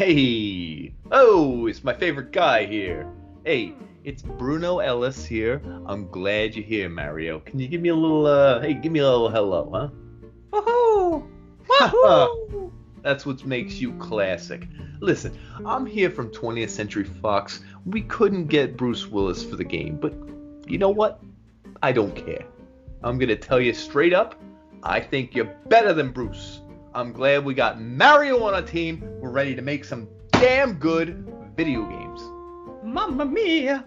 Hey! Oh, it's my favorite guy here. Hey, it's Bruno Ellis here. I'm glad you're here, Mario. Can you give me a little, hey, give me a little hello, huh? Woohoo! Haha! Woohoo! That's what makes you classic. Listen, I'm here from 20th Century Fox. We couldn't get Bruce Willis for the game, but you know what? I don't care. I'm gonna tell you straight up, I think you're better than Bruce. I'm glad we got Mario on our team. We're ready to make some damn good video games. Mamma mia!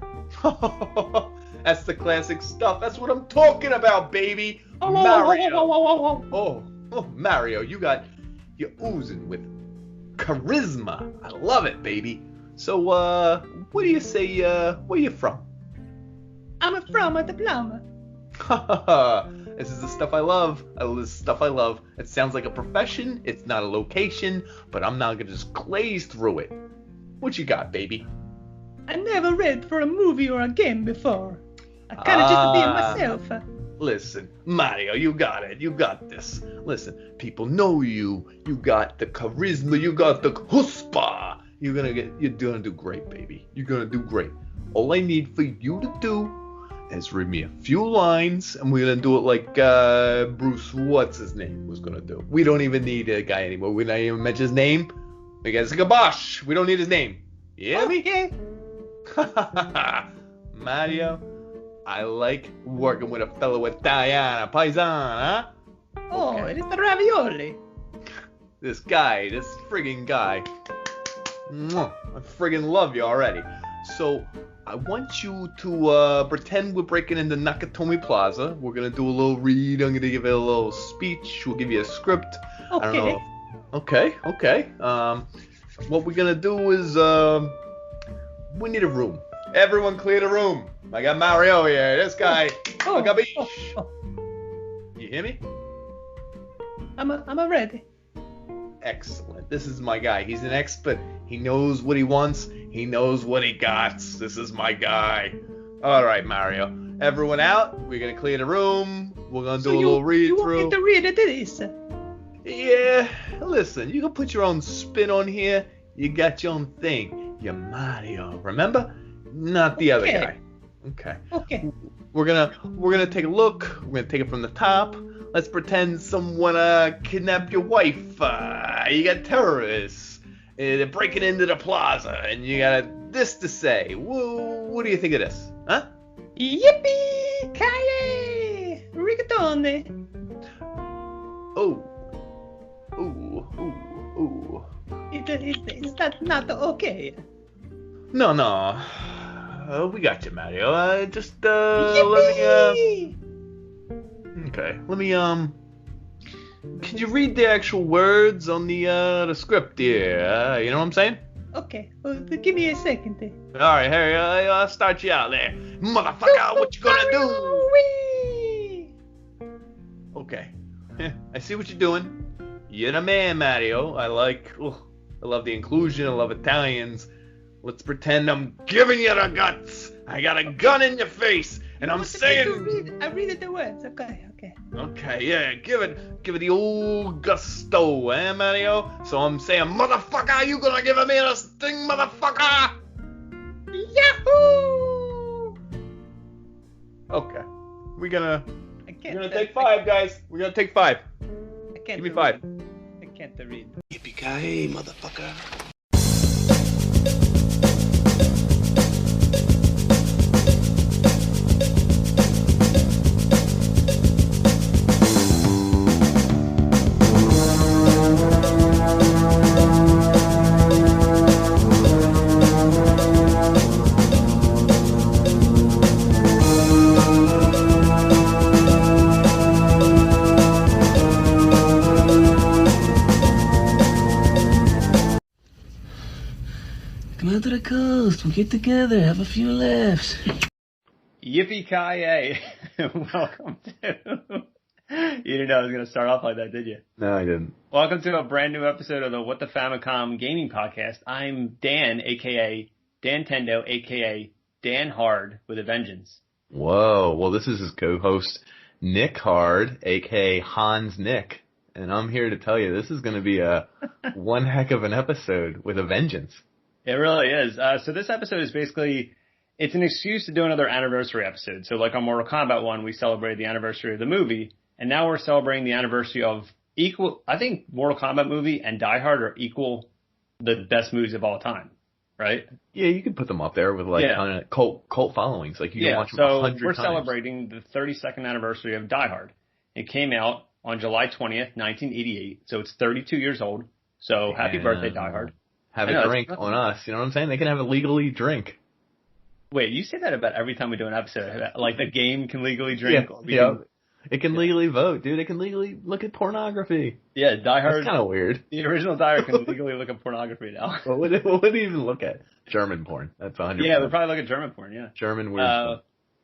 That's the classic stuff. That's what I'm talking about, baby. Oh, Mario. Oh, Mario, you're oozing with charisma. I love it, baby. So, what do you say, where you from? I'm from a diploma. This is the stuff I love. This is stuff I love. It sounds like a profession. It's not a location, but I'm not gonna just glaze through it. What you got, baby? I never read for a movie or a game before. I kinda just be myself. Listen, Mario, you got it. You got this. Listen, people know you. You got the charisma. You got the chutzpah. You're gonna do great, baby. You're gonna do great. All I need for you to do is read me a few lines, and we're gonna do it like Bruce, what's his name, was gonna do. We don't even need a guy anymore. We're not even mention his name. We got a kibosh. We don't need his name. Yeah, Okay. Mario, I like working with a fellow with Diana Paisan, huh? Oh, Okay. it is the ravioli. This friggin' guy. Mwah, I friggin' love you already. So, I want you to pretend we're breaking into Nakatomi Plaza. We're gonna do a little read. I'm gonna give you a little speech. We'll give you a script. I don't know. Okay. What we're gonna do is, we need a room. Everyone clear the room. I got Mario here. This guy. You hear me? I'm ready. Excellent. This is my guy. He's an expert. He knows what he wants. He knows what he got. This is my guy. All right, Mario. Everyone out. We're going to clear the room. We're going to do a little read you through. want me to read it this? Yeah. Listen, you can put your own spin on here. You got your own thing. You're Mario. Remember? Not the other guy. Okay. Okay. We're gonna take a look. We're gonna take it from the top. Let's pretend someone kidnapped your wife. You got terrorists. They're breaking into the plaza, and you got this to say. What do you think of this? Huh? Yippee! Kaye! Rigatoni! Oh. Is that not okay? No. We got you, Mario. Just Yippee! Okay. Let me Could you read the actual words on the script here? You know what I'm saying? Okay, well, give me a second. All right, Harry. I'll start you out there, motherfucker. What you gonna do? Wee! Okay. I see what you're doing. You're the man, Mario. I love the inclusion. I love Italians. Let's pretend I'm giving you the guts. I got a gun in your face, and I'm saying. I read the words. Okay. Okay, yeah, give it the old gusto, Mario? So I'm saying, motherfucker, you gonna give me this thing, motherfucker? Yahoo! Okay, we're gonna take 5, guys. We're gonna take 5. Give me 5. I can't read. Yippee-ki-yay, motherfucker. Come out to the coast. We'll get together, have a few laughs. Yippee-ki-yay. Welcome to... You didn't know I was going to start off like that, did you? No, I didn't. Welcome to a brand new episode of the What the Famicom Gaming Podcast. I'm Dan, a.k.a. Dan Tendo, a.k.a. Dan Hard with a Vengeance. Whoa. Well, this is his co-host, Nick Hard, a.k.a. Hans Nick. and I'm here to tell you this is going to be a one heck of an episode with a vengeance. It really is. So this episode is basically, it's an excuse to do another anniversary episode. So like on Mortal Kombat 1, we celebrated the anniversary of the movie, and now we're celebrating the anniversary of I think Mortal Kombat movie and Die Hard are equal the best movies of all time, right? Yeah, you could put them up there with like kind of cult followings. Like you can watch them 100 times. So we're celebrating the 32nd anniversary of Die Hard. It came out on July 20th, 1988, so it's 32 years old. So happy birthday, Die Hard. Have a drink on us, you know what I'm saying? They can have a legally drink. Wait, you say that about every time we do an episode. Like the game can legally drink. It can legally vote, dude. It can legally look at pornography. Yeah, Die Hard. That's kind of weird. The original Die Hard can legally look at pornography now. What would it even look at? German porn. That's 100%. Yeah, we'd probably look at German porn, yeah. German weird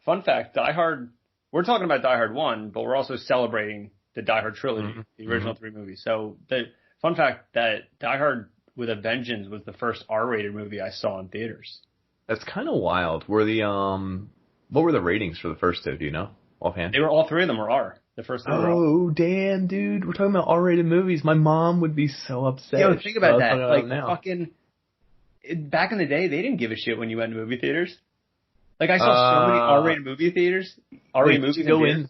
Fun fact, Die Hard, we're talking about Die Hard 1, but we're also celebrating the Die Hard trilogy, the original three movies. So the fun fact that Die Hard with a Vengeance was the first R-rated movie I saw in theaters. That's kind of wild. What were the ratings for the first two, do you know? Offhand? All three of them were R. The first two were R. Oh, damn, dude. We're talking about R-rated movies. My mom would be so upset. Yo, think about that. Like, fucking, back in the day, they didn't give a shit when you went to movie theaters. Like, I saw so many R-rated movie theaters. R-rated movies.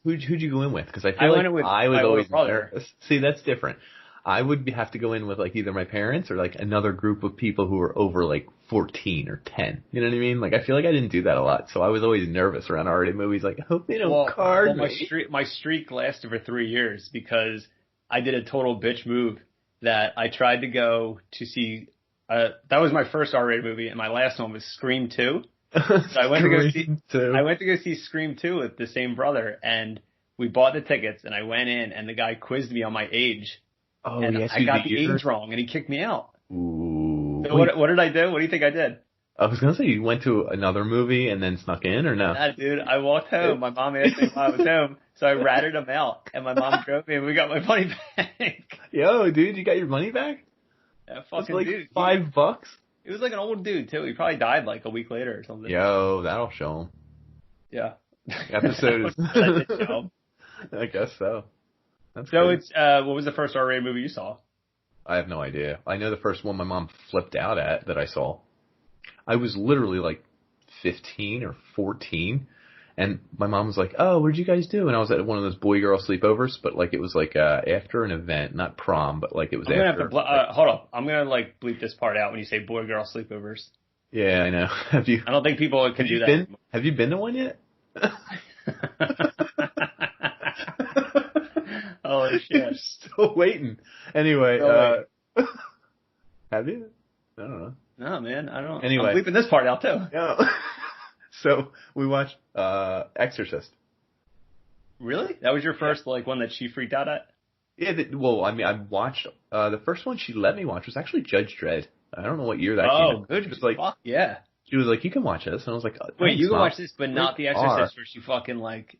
Who'd you go in with? Because I feel I was always nervous. See, that's different. I would have to go in with like either my parents or like another group of people who were over like 14 or 10. You know what I mean? Like I feel like I didn't do that a lot, so I was always nervous around R-rated movies. Like I hope they don't card me. My streak lasted for 3 years because I did a total bitch move that I tried to go to see. That was my first R-rated movie, and my last one was Scream 2. So I went to go see Scream 2 with the same brother, and we bought the tickets, and I went in, and the guy quizzed me on my age. Oh, and yes, I got the age wrong, and he kicked me out. Ooh. So what did I do? What do you think I did? I was going to say, you went to another movie and then snuck in, or no? Nah, dude, I walked home. My mom asked me if I was home, so I ratted him out, and my mom drove me, and we got my money back. Yo, dude, you got your money back? Yeah, fucking like dude. $5? He was like an old dude, too. He probably died like a week later or something. Yo, that'll show him. Yeah. Episode is... I guess so. That's so great. it's, what was the first R-rated movie you saw? I have no idea. I know the first one my mom flipped out at that I saw. I was literally like 15 or 14, and my mom was like, "Oh, what did you guys do?" And I was at one of those boy-girl sleepovers, but like it was like after an event, not prom, but like it was after. Hold on, I'm gonna like bleep this part out when you say boy-girl sleepovers. Yeah, I know. Have you? I don't think people can do that. Have you been to one yet? Holy shit. Still waiting. Anyway, have you? I don't know. No, man, I don't. Anyway. I'm bleeping this part out, too. Yeah. So, we watched Exorcist. Really? That was your first, like, one that she freaked out at? Yeah, I watched, the first one she let me watch was actually Judge Dredd. I don't know what year that came out. Oh, good. She was like, fuck, yeah. She was like, you can watch this. And I was like, wait, you can watch this, but not The Exorcist, where she fucking, like...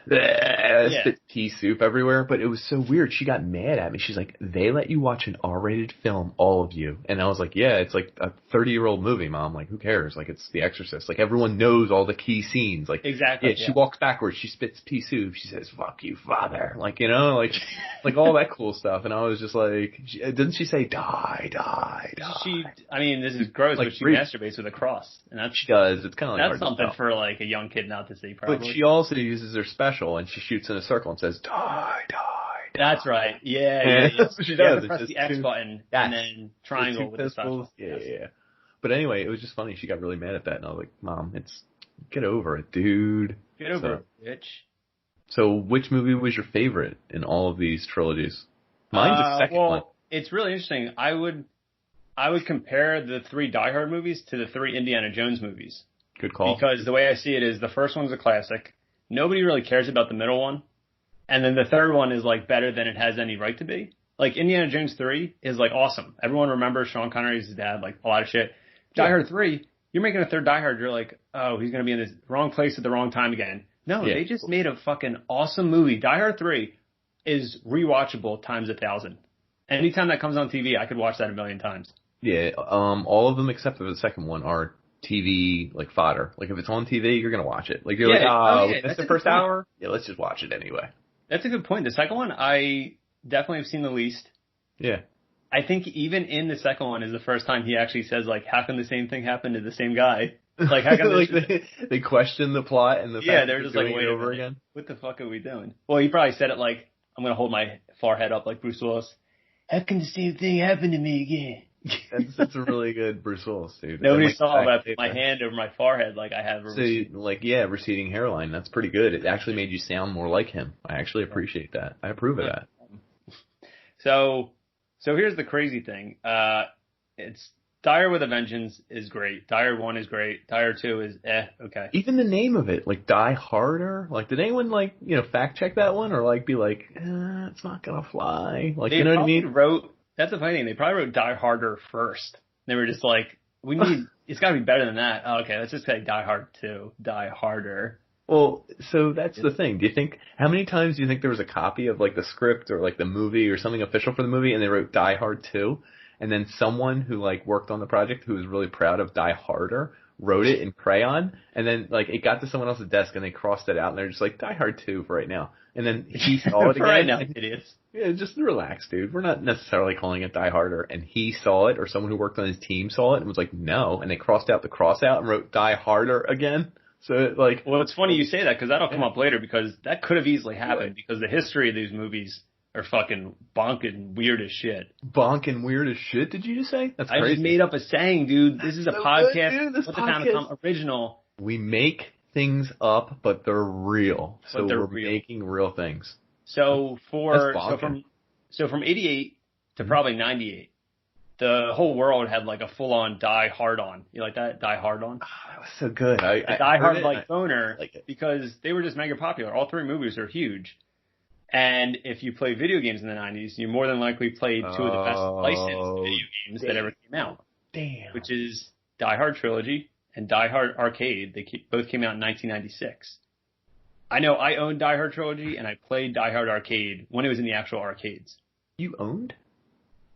Spit pea soup everywhere, but it was so weird. She got mad at me. She's like, they let you watch an R-rated film, all of you. And I was like, yeah, it's like a 30-year-old movie, Mom. Like, who cares? Like, it's The Exorcist. Like, everyone knows all the key scenes. Like, exactly. Yeah, she walks backwards. She spits pea soup. She says, fuck you, father. Like, you know, like all that cool stuff. And I was just like, didn't she say, die? I mean, this is gross, like, but she masturbates with a cross. And that's, she does. It's kind of like that's something for, like, a young kid not to see, probably. But she also uses her special, and she shoots in a circle and says, die. That's right. Yeah. She does. Press the X button and then triangle with the special. Yeah. But anyway, it was just funny. She got really mad at that, and I was like, Mom, get over it, dude. Get over it, bitch. So, which movie was your favorite in all of these trilogies? Mine's the second one. It's really interesting. I would compare the 3 Die Hard movies to the 3 Indiana Jones movies. Good call. Because the way I see it is the first one's a classic. Nobody really cares about the middle one. And then the third one is like better than it has any right to be. Like Indiana Jones 3 is like awesome. Everyone remembers Sean Connery's dad, like a lot of shit. Die Hard 3, you're making a third Die Hard, you're like, oh, he's going to be in this wrong place at the wrong time again. No, they just made a fucking awesome movie. Die Hard 3 is rewatchable times 1,000. Anytime that comes on TV, I could watch that 1,000,000 times. Yeah, all of them except for the second one are TV, like, fodder. Like, if it's on TV, you're going to watch it. Like, you're that's the first hour? Yeah, let's just watch it anyway. That's a good point. The second one, I definitely have seen the least. Yeah. I think even in the second one is the first time he actually says, like, how can the same thing happen to the same guy? Like, how can like they question the plot and the fact they're that just doing like, wait it a over minute, again. what the fuck are we doing? Well, he probably said it like, I'm going to hold my forehead up like Bruce Willis. How can the same thing happen to me again? That's a really good Bruce Willis, dude. Nobody And, like, saw that I put paper. my hand over my forehead like I have a receding hairline. That's pretty good. It actually made you sound more like him. I actually appreciate that. I approve of that. So here's the crazy thing. It's Die Hard with a Vengeance is great. Die Hard 1 is great. Die Hard 2 is okay. Even the name of it, like Die Harder, like did anyone fact check that one or like be like, it's not gonna fly? Like, They you know what I mean? That's the funny thing. They probably wrote Die Harder first. They were just like, it's gotta be better than that. Oh, okay, let's just say Die Hard 2, Die Harder. Well, so that's the thing. How many times do you think there was a copy of like the script or like the movie or something official for the movie and they wrote Die Hard 2? And then someone who like worked on the project who was really proud of Die Harder wrote it in crayon, and then like it got to someone else's desk and they crossed it out and they're just like Die Hard 2 for right now. And then he saw it again. Right now, it is. Yeah, just relax, dude. We're not necessarily calling it Die Harder. And he saw it, or someone who worked on his team saw it and was like, no. And they crossed out the cross out and wrote Die Harder again. So like, well, it's funny you say that because that'll come up later because that could have easily happened because the history of these movies are fucking bonking weird as shit. Bonking weird as shit? Did you just say? That's crazy. I just made up a saying, dude. This is a podcast. This podcast original. We make things up, but they're real. So we're making real things. So from 88 to probably 98, the whole world had like a full on Die Hard on. You like that? Die Hard on? Oh, that was so good. I Die Hard like boner like it. because they were just mega popular. All three movies are huge. And if you play video games in the 90s, you more than likely played two of the best licensed video games that ever came out. Damn. Which is Die Hard Trilogy and Die Hard Arcade. They both came out in 1996. I know I owned Die Hard Trilogy and I played Die Hard Arcade when it was in the actual arcades. You owned?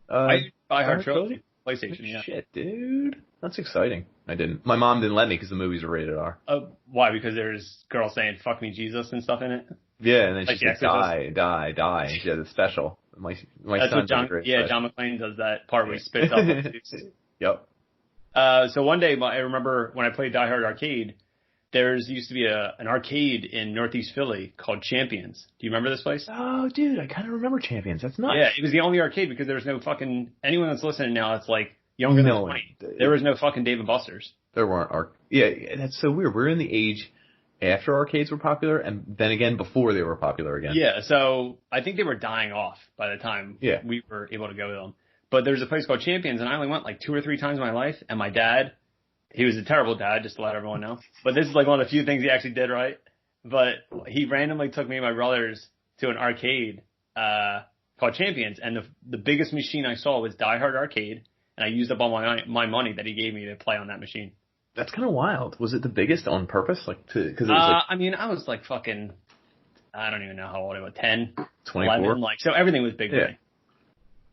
Die Hard Trilogy? PlayStation, yeah. Shit, dude. That's exciting. I didn't. My mom didn't let me because the movies are rated R. Why? Because there's girls saying "fuck me, Jesus" and stuff in it. Yeah, and then she said die. She had a special. My son did a great special. John McClane does that part where he spits off the juice. Yep. So one day, I remember when I played Die Hard Arcade, there used to be an arcade in Northeast Philly called Champions. Do you remember this place? Oh, dude, I kind of remember Champions. That's nuts. Yeah, it was the only arcade because there was no fucking anyone that's listening now. It's like younger than 20. There was no fucking Dave and Buster's. There weren't Yeah, that's so weird. We're in the age after arcades were popular, and then again before they were popular again. Yeah, so I think they were dying off by the time we were able to go to them. But there's a place called Champions, and I only went like 2 or 3 times in my life, and my dad, he was a terrible dad, just to let everyone know. But this is like one of the few things he actually did right. But he randomly took me and my brothers to an arcade called Champions, and the biggest machine I saw was Die Hard Arcade, and I used up all my money that he gave me to play on that machine. That's kind of wild. Was it the biggest on purpose? Like, because it was like... I mean, I was like fucking, I don't even know how old I was, 10, 24? 11, like, so everything was big to me.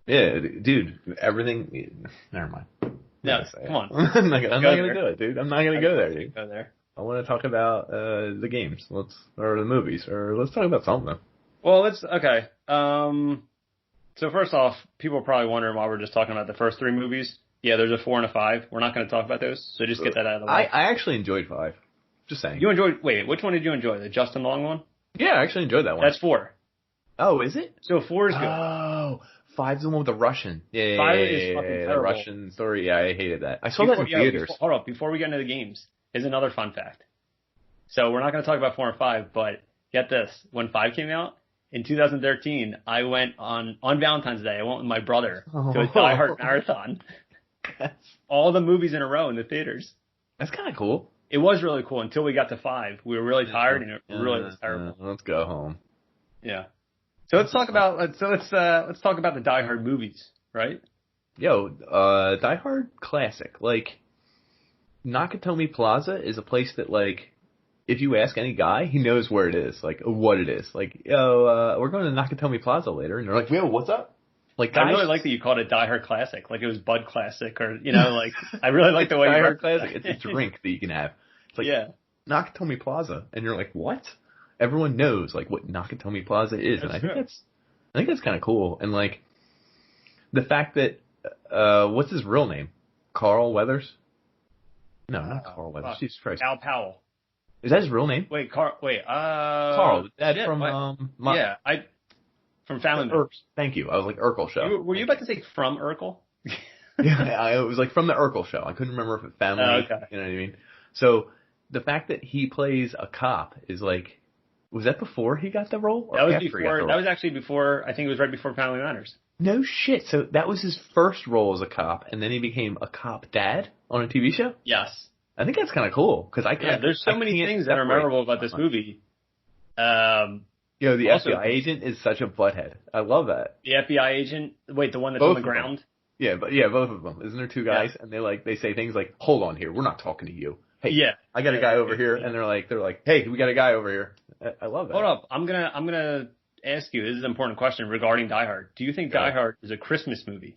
Yeah, dude, everything, never mind. No, come on. I'm not gonna do it, dude. I'm not gonna go there, dude. Go there. I want to talk about the games, or the movies, or let's talk about something. Well, okay. So first off, people are probably wondering why we're just talking about the first 3 movies. Yeah, there's a 4 and a 5. We're not going to talk about those, so just get that out of the way. I actually enjoyed 5. Just saying. Wait, which one did you enjoy? The Justin Long one? Yeah, I actually enjoyed that one. That's 4. Oh, is it? So 4 is good. Oh, 5's the one with the Russian. Yeah, 5 is fucking terrible. The Russian story. Yeah, I hated that. I saw that in theaters. Hold up, before we get into the games, here's another fun fact. So we're not going to talk about 4 and 5, but get this. When 5 came out, in 2013, I went on Valentine's Day, I went with my brother to a Die Hard marathon. All the movies in a row in the theaters. That's kind of cool. It was really cool until we got to 5. We were really tired and it really was terrible. Let's go home. Yeah. So let's talk about let's talk about the Die Hard movies, right? Yo, Die Hard classic. Like, Nakatomi Plaza is a place that, like, if you ask any guy, he knows where it is, like, what it is. Like, yo, we're going to Nakatomi Plaza later, and they're like, yo, what's up? Like, I really like that you called it Die Hard Classic, like it was Bud Classic, or like I really like the way Die you Hard Classic. It's a drink that you can have. It's like Nakatomi Plaza, and you're like, what? Everyone knows like what Nakatomi Plaza is, and I think I think that's kind of cool. And like the fact that what's his real name? Carl Weathers? No, not Carl Weathers. Jesus Christ. Al Powell. Is that his real name? Wait, Carl. Carl. That's shit, from from Family Matters. Thank you. I was like Urkel show. Were you about to say from Urkel? Yeah, it was like from the Urkel show. I couldn't remember if it family. Okay. You know what I mean? So the fact that he plays a cop is like, was that before he got the role? Or That was after he got the before. role? That was actually before. I think it was right before Family Matters. No shit. So that was his first role as a cop, and then he became a cop dad on a TV show? Yes. I think that's kind of cool because there's so many things that are memorable about this movie. The FBI agent is such a butthead. I love that. The FBI agent. Wait, the one that's Both on the ground. Yeah, both of them. Isn't there two guys? Yeah. And they say things like, "Hold on here, we're not talking to you." Hey, yeah, I got a guy over here, and they're like, "Hey, we got a guy over here." I love that. Hold up, I'm gonna ask you. This is an important question regarding Die Hard. Do you think Die Hard is a Christmas movie?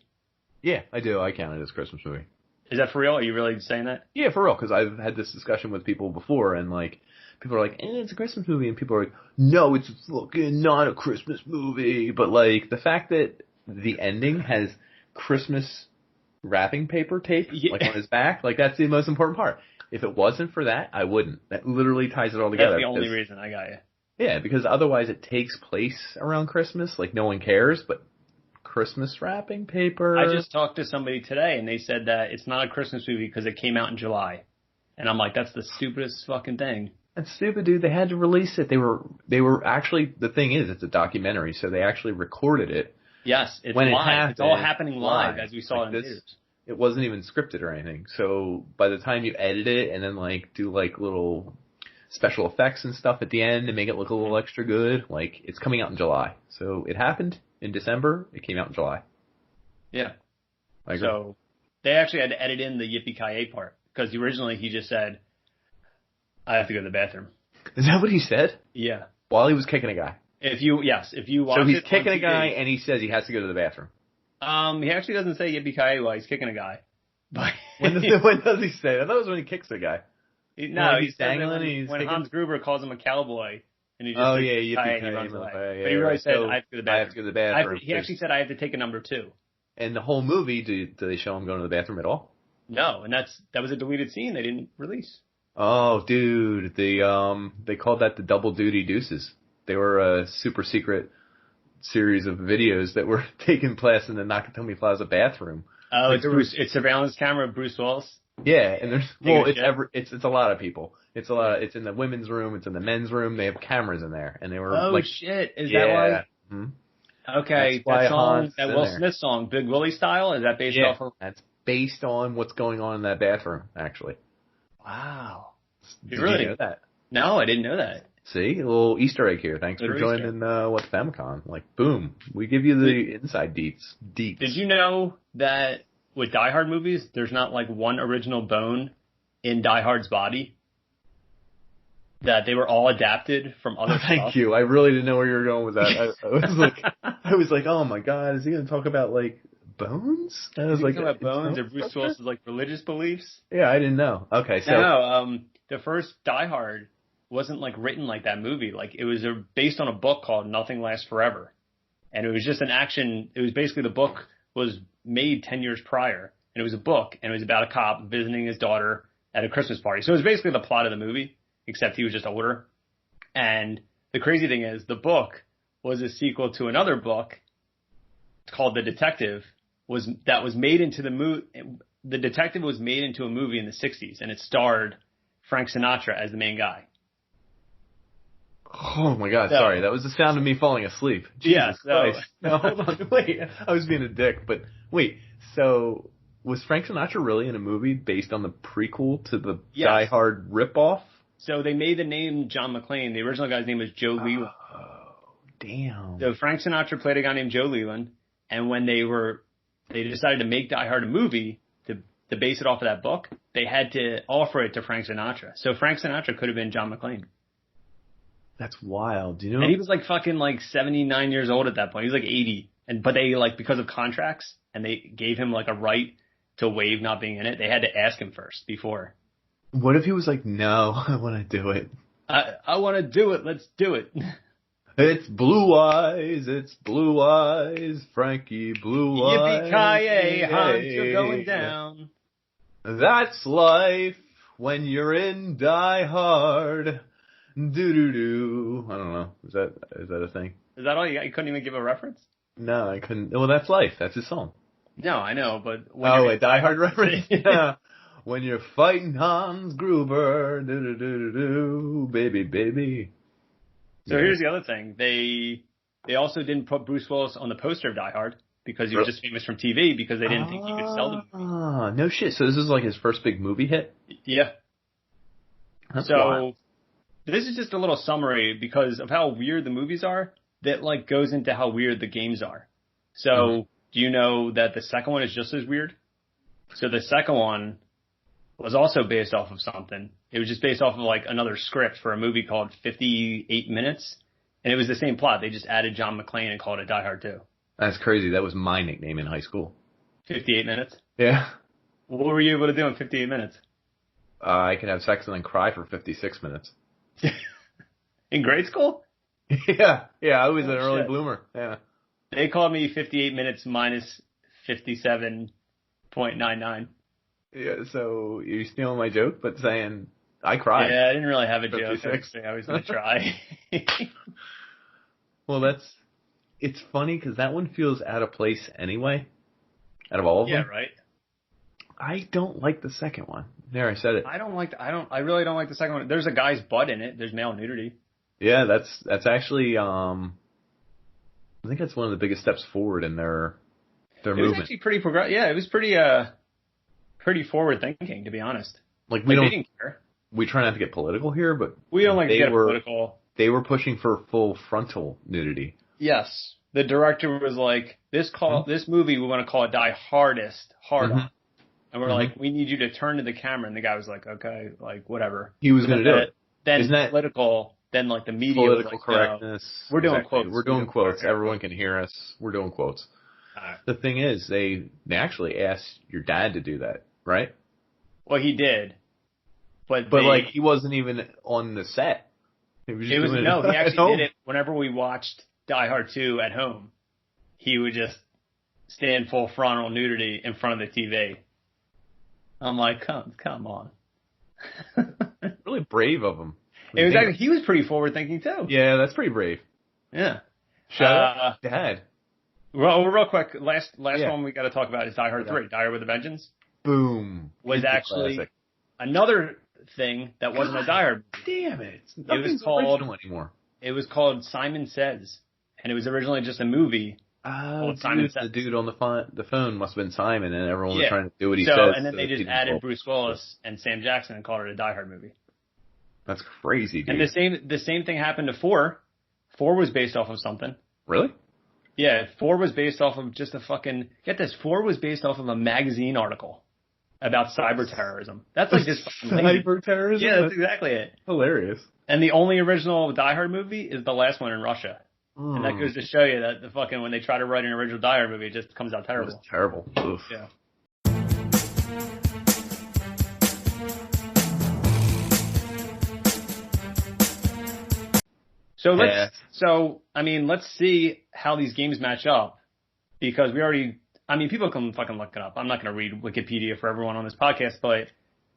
Yeah, I do. I count it as a Christmas movie. Is that for real? Are you really saying that? Yeah, for real. Because I've had this discussion with people before, and like people are like, "It's a Christmas movie," and people are like, "No, it's fucking not a Christmas movie." But like the fact that the ending has Christmas wrapping paper tape like on his back, like that's the most important part. If it wasn't for that, I wouldn't. That literally ties it all together. That's the only reason. I got you. Yeah, because otherwise it takes place around Christmas, like no one cares, but Christmas wrapping paper. I just talked to somebody today and they said that it's not a Christmas movie because it came out in July. And I'm like, that's the stupidest fucking thing. That's stupid, dude. They had to release it. They were actually, the thing is, it's a documentary, so they actually recorded it. Yes, it's when live. It happened, it's all happening live as we saw it in theaters. It wasn't even scripted or anything. So by the time you edit it and then like do like little special effects and stuff at the end to make it look a little extra good, like it's coming out in July. So it happened in December. It came out in July. Yeah. I agree. So they actually had to edit in the Yippee part because originally he just said, "I have to go to the bathroom." Is that what he said? Yeah. While he was kicking a guy. If you watch so he's it kicking on a guy and he says he has to go to the bathroom. He actually doesn't say Yippee while he's kicking a guy. But when does he say that? I thought it was when he kicks a guy. No, he's dangling. When Hans Gruber calls him a cowboy, and he just Yippee and he runs away. Yeah, but he really said, "I have to go to the bathroom." I have to go to the bathroom. He actually said, "I have to take a number 2." And the whole movie, do they show him going to the bathroom at all? No, and that was a deleted scene they didn't release. Oh, dude, they called that the Double Duty Deuces. They were a super secret series of videos that were taking place in the Nakatomi Plaza bathroom. Oh, like it's surveillance camera of Bruce Willis. Yeah, and it's a lot of people. It's in the women's room, it's in the men's room. They have cameras in there, and they were shit, is that why? Mm-hmm. Okay, that song, that Will Smith song, Big Willie Style, is that based off of? That's based on what's going on in that bathroom, actually. Wow. Did you know that? No, I didn't know that. See, a little Easter egg here. Thanks for joining What's Famicom. Like, boom, we give you the inside deets. Did you know that with Die Hard movies, there's not like one original bone in Die Hard's body? That they were all adapted from other stuff? Thank you. I really didn't know where you were going with that. I was like, oh my god, is he going to talk about like bones? I was like, about bones or Bruce Willis' like religious beliefs? Yeah, I didn't know. Okay, so no, the first Die Hard wasn't like written like that movie. Like it was based on a book called Nothing Lasts Forever, and it was just an action. It was basically the book was made 10 years prior, and it was a book, and it was about a cop visiting his daughter at a Christmas party. So it was basically the plot of the movie, except he was just older. And the crazy thing is, the book was a sequel to another book called The Detective. That was made into the movie. The Detective was made into a movie in the 60s, and it starred Frank Sinatra as the main guy. Oh my god, sorry. That was the sound of me falling asleep. Jesus Christ. No, hold on. Wait, I was being a dick, but wait. So, was Frank Sinatra really in a movie based on the prequel to the Die Hard ripoff? So they made the name John McClane. The original guy's name was Joe Leland. Oh, damn. So Frank Sinatra played a guy named Joe Leland, and when they decided to make Die Hard a movie to base it off of that book, they had to offer it to Frank Sinatra. So Frank Sinatra could have been John McClane. That's wild. Do you know? And he was like fucking like 79 years old at that point. He was like 80. But they like, because of contracts, and they gave him like a right to waive not being in it, they had to ask him first before. What if he was like, no, I want to do it. I want to do it. Let's do it. It's blue eyes, Frankie Blue Eyes. Yippee-ki-yay, Hans, you're going down. That's life when you're in Die Hard. Doo-doo-doo. I don't know. Is that a thing? Is that all you got? You couldn't even give a reference? No, I couldn't. Well, that's life. That's his song. No, I know, but... A Die Hard reference? Yeah. When you're fighting Hans Gruber. Doo-doo-doo-doo-doo. Baby, baby. So here's the other thing. They also didn't put Bruce Willis on the poster of Die Hard because he was just famous from TV because they didn't think he could sell the movie. Ah, no shit. So this is like his first big movie hit? Yeah. That's wild. This is just a little summary because of how weird the movies are that like goes into how weird the games are. So do you know that the second one is just as weird? So the second one was also based off of something. It was just based off of like another script for a movie called 58 Minutes. And it was the same plot. They just added John McClane and called it Die Hard 2. That's crazy. That was my nickname in high school. 58 Minutes? Yeah. What were you able to do in 58 minutes? I could have sex and then cry for 56 minutes. In grade school? Yeah. I was an early bloomer. Yeah. They called me 58 minutes minus 57.99. Yeah, so you're stealing my joke, but saying I cried. Yeah, I didn't really have a joke. 56. I was going to try. Well, it's funny because that one feels out of place anyway. Out of all of them. Yeah, right. I don't like the second one. There, I said it. I really don't like the second one. There's a guy's butt in it. There's male nudity. Yeah, that's actually I think that's one of the biggest steps forward in their movement. It was actually pretty progressive. Yeah, it was pretty forward thinking, to be honest. Like they didn't care. We try not to get political here, but we don't like to get political. They were pushing for full frontal nudity. Yes, the director was like, this movie we want to call it Die Hardest, hard. And we're like, we need you to turn to the camera. And the guy was like, okay, like, whatever. He was going to do it. Then isn't that political, then like the media political was like, correctness. No, we're doing quotes. We're doing quotes. Everyone can hear us. We're doing quotes. The thing is, they actually asked your dad to do that, right? Well, he did. But like, he wasn't even on the set. He actually did it whenever we watched Die Hard 2 at home. He would just stand full frontal nudity in front of the TV. I'm like, come on. Really brave of him. He was pretty forward thinking too. Yeah, that's pretty brave. Yeah. Shout out Dad. Well, real quick, last one we got to talk about is Die Hard 3, Die Hard with a Vengeance. Boom. Was actually another thing that wasn't a Die Hard movie. Damn it. Nothing's original anymore. It was called Simon Says, and it was originally just a movie. The dude on the phone must have been Simon, and everyone was trying to do what he says. And then they just added Bruce Willis and Sam Jackson and called it a Die Hard movie. That's crazy, dude. And the same thing happened to 4. 4 was based off of something. Really? Yeah, 4 was based off of just a fucking... Get this, 4 was based off of a magazine article about cyber terrorism. That's like just... Cyber terrorism? Yeah, that's exactly it. Hilarious. And the only original Die Hard movie is the last one in Russia. And that goes to show you that when they try to write an original Die Hard movie, it just comes out terrible. It's terrible. Oof. Yeah. Let's see how these games match up because people can fucking look it up. I'm not going to read Wikipedia for everyone on this podcast, but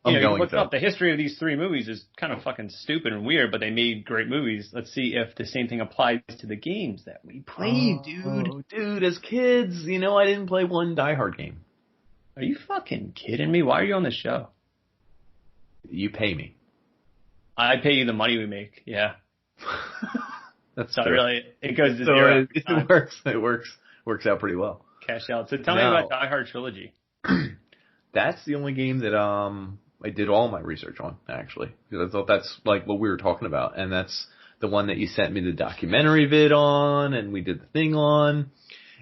look up. The history of these 3 movies is kind of fucking stupid and weird, but they made great movies. Let's see if the same thing applies to the games that we played, dude. Dude, as kids, I didn't play one Die Hard game. Are you fucking kidding me? Why are you on this show? You pay me. I pay you the money we make, yeah. That's so true. Really, it goes to zero. It works. It works out pretty well. Cash out. So tell me about Die Hard Trilogy. That's the only game that I did all my research on, actually. Because I thought that's like what we were talking about. And that's the one that you sent me the documentary vid on and we did the thing on.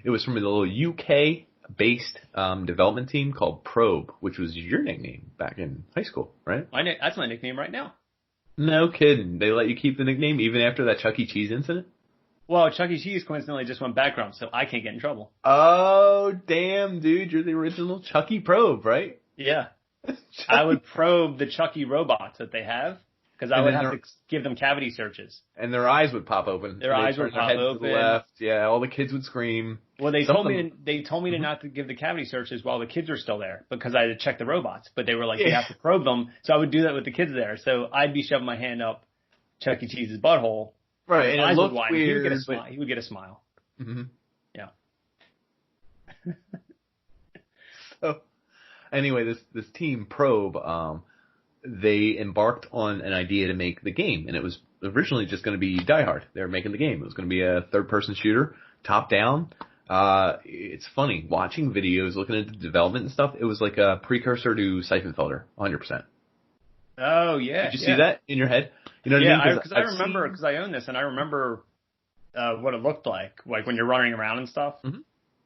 It was from a little UK-based development team called Probe, which was your nickname back in high school, right? That's my nickname right now. No kidding. They let you keep the nickname even after that Chuck E. Cheese incident? Well, Chuck E. Cheese coincidentally just went bankrupt, so I can't get in trouble. Oh, damn, dude. You're the original Chucky Probe, right? Yeah. I would probe the Chucky robots that they have, because I would have to give them cavity searches. And their eyes would pop open. Their eyes would pop open. To the left. Yeah, all the kids would scream. Well, they told me to not to give the cavity searches while the kids were still there because I had to check the robots. But they were like, you have to probe them. So I would do that with the kids there. So I'd be shoving my hand up Chuck E. Cheese's butthole. Right, and it looked weird. He would get a smile. He would get a smile. Mm-hmm. Yeah. So, anyway, this team Probe, they embarked on an idea to make the game, and it was originally just going to be Die Hard. They were making the game. It was going to be a third-person shooter, top-down. It's funny, watching videos, looking at the development and stuff, it was like a precursor to Siphon Filter, 100%. Oh, yeah. Did you see that in your head? You know what I mean? Because I remember, because I own this, and I remember what it looked like when you're running around and stuff. Mm-hmm.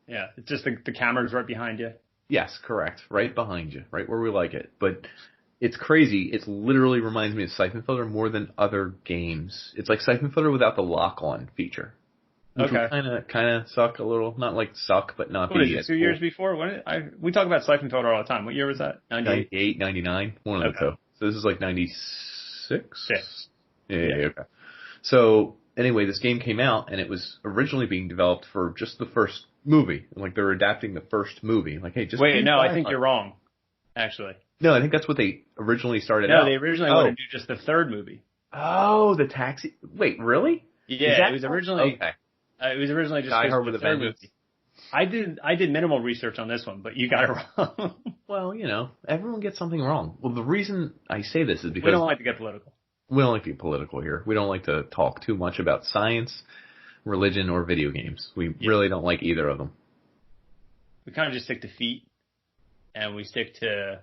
Yeah, it's just the camera's right behind you. Yes, correct. Right behind you, right where we like it. But it's crazy. It literally reminds me of Siphon Filter more than other games. It's like Siphon Filter without the lock-on feature. Which would kind of suck a little. Not like suck, but not what be is it, 2 years before? We talk about Siphon Filter all the time. What year was that? 98, 99, one of the two. So this is like 96? Yes. Yeah, okay. So anyway, this game came out, and it was originally being developed for just the first movie. Like, they're adapting the first movie. Like, hey, just wait, no, I think you're wrong, actually. No, I think that's what they originally started out. No, they originally wanted to do just the third movie. Oh, the taxi. Wait, really? Yeah, it was originally. Okay. It was originally just Die Hard with the third movie. I did minimal research on this one, but you got it wrong. Well, everyone gets something wrong. Well, the reason I say this is because we don't like to get political. We don't like to be political here. We don't like to talk too much about science, religion, or video games. We really don't like either of them. We kind of just stick to feet, and we stick to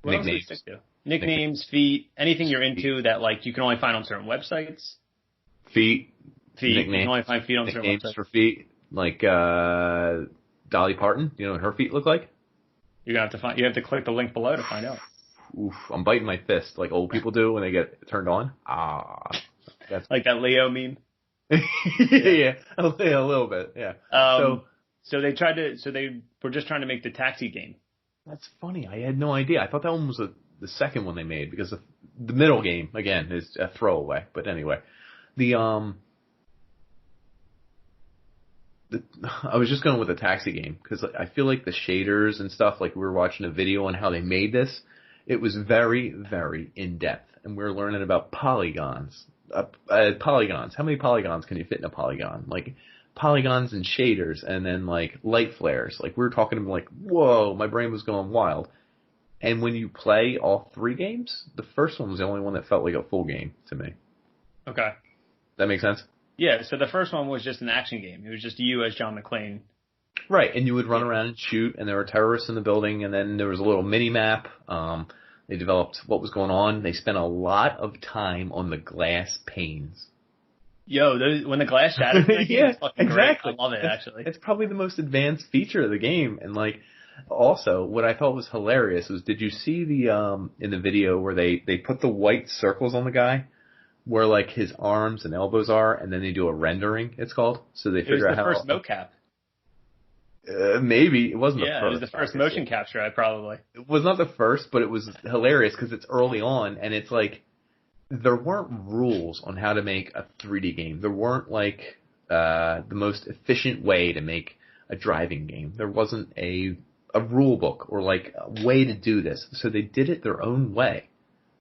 what nicknames. Else do we stick to? Nicknames, feet, anything you're into that like you can only find on certain websites. Feet. You can only find feet on certain websites. Nicknames for feet, like Dolly Parton. You know what her feet look like? You're gonna have to you have to click the link below to find out. Oof, I'm biting my fist like old people do when they get turned on. That's like that Leo meme. yeah, a little bit. Yeah. So they were just trying to make the taxi game. That's funny. I had no idea. I thought that one was the second one they made because the middle game again is a throwaway. But anyway, I was just going with the taxi game because I feel like the shaders and stuff. Like we were watching a video on how they made this. It was very, very in-depth, and we were learning about polygons. Polygons. How many polygons can you fit in a polygon? Like, polygons and shaders, and then, like, light flares. Like, we were talking like, whoa, my brain was going wild. And when you play all three games, the first one was the only one that felt like a full game to me. Okay. That makes sense? Yeah, so the first one was just an action game. It was just you as John McClane. Right, and you would run around and shoot, and there were terrorists in the building, and then there was a little mini-map. They developed what was going on. They spent a lot of time on the glass panes. Yo, when the glass shattered, yeah, fucking exactly. Great. I love it, actually. It's probably the most advanced feature of the game, and like, also, what I thought was hilarious was, did you see the in the video where they put the white circles on the guy? Where like his arms and elbows are, and then they do a rendering. It's called, so they figure out how. It was the first mocap. Maybe it wasn't the first. Yeah, it was the first motion capture. Probably. It was not the first, but it was hilarious because it's early on, and it's like there weren't rules on how to make a 3D game. There weren't like the most efficient way to make a driving game. There wasn't a rule book or like a way to do this, so they did it their own way.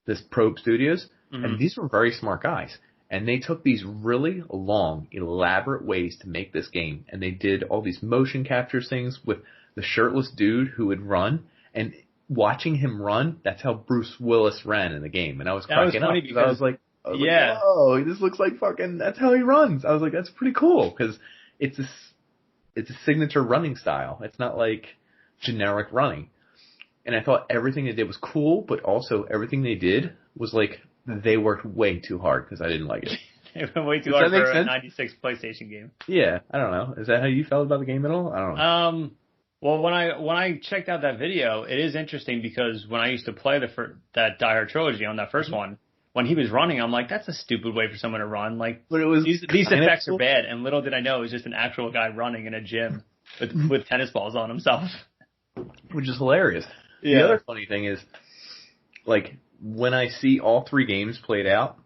This Probe Studios. And these were very smart guys. And they took these really long, elaborate ways to make this game. And they did all these motion capture things with the shirtless dude who would run. And watching him run, that's how Bruce Willis ran in the game. And I was cracking up because I was like, whoa, this looks like fucking, that's how he runs. I was like, that's pretty cool. Because it's a signature running style. It's not like generic running. And I thought everything they did was cool, but also everything they did was like, they worked way too hard because I didn't like it. They went way too hard for a 96 PlayStation game. Yeah, I don't know. Is that how you felt about the game at all? I don't know. Well, when I checked out that video, it is interesting because when I used to play that Die Hard trilogy on that first one, when he was running, I'm like, that's a stupid way for someone to run. Like, but it was these effects are bad, and little did I know it was just an actual guy running in a gym with tennis balls on himself. Which is hilarious. Yeah. The other funny thing is, like, when I see all 3 games played out,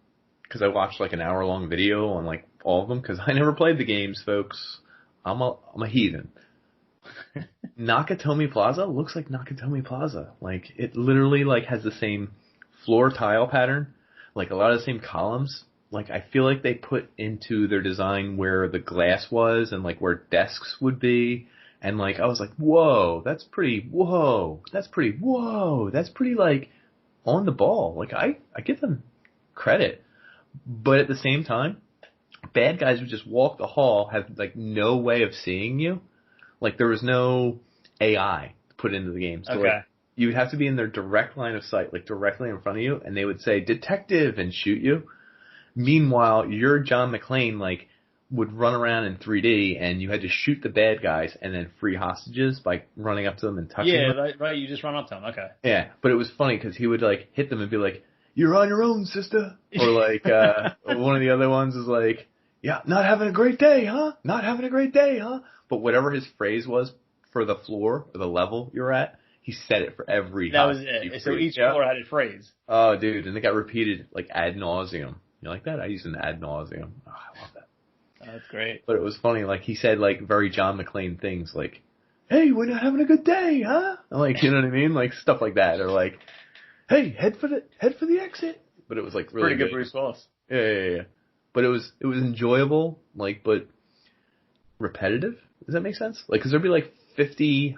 because I watched like an hour-long video on like all of them, because I never played the games, folks. I'm a heathen. Nakatomi Plaza looks like Nakatomi Plaza. Like, it literally like has the same floor tile pattern, like a lot of the same columns. Like, I feel like they put into their design where the glass was and like where desks would be. And like, I was like, whoa, that's pretty like on the ball. Like, I give them credit. But at the same time, bad guys would just walk the hall, have like no way of seeing you. Like, there was no AI put into the game. So Okay. like, you would have to be in their direct line of sight, like directly in front of you, and they would say, detective, and shoot you. Meanwhile, your John McClane, like, would run around in 3D, and you had to shoot the bad guys and then free hostages by running up to them and touching them. Yeah, right. You just run up to them. Okay. Yeah, but it was funny because he would, like, hit them and be like, you're on your own, sister. Or, like, one of the other ones is like, yeah, not having a great day, huh? Not having a great day, huh? But whatever his phrase was for the floor or the level you're at, he said it for every That was hostage. it. So each floor had a phrase. Oh, dude, and it got repeated, like, ad nauseum. You like that? I use an ad nauseum. Oh, I love that. Oh, that's great. But it was funny, like, he said, like, very John McClane things, like, hey, we're not having a good day, huh? And, like, you know what I mean? Like, stuff like that. Or, like, hey, head for the exit. But it was, like, really Pretty good Bruce Willis. Yeah. But it was enjoyable, like, but repetitive. Does that make sense? Like, because there'd be, like, 50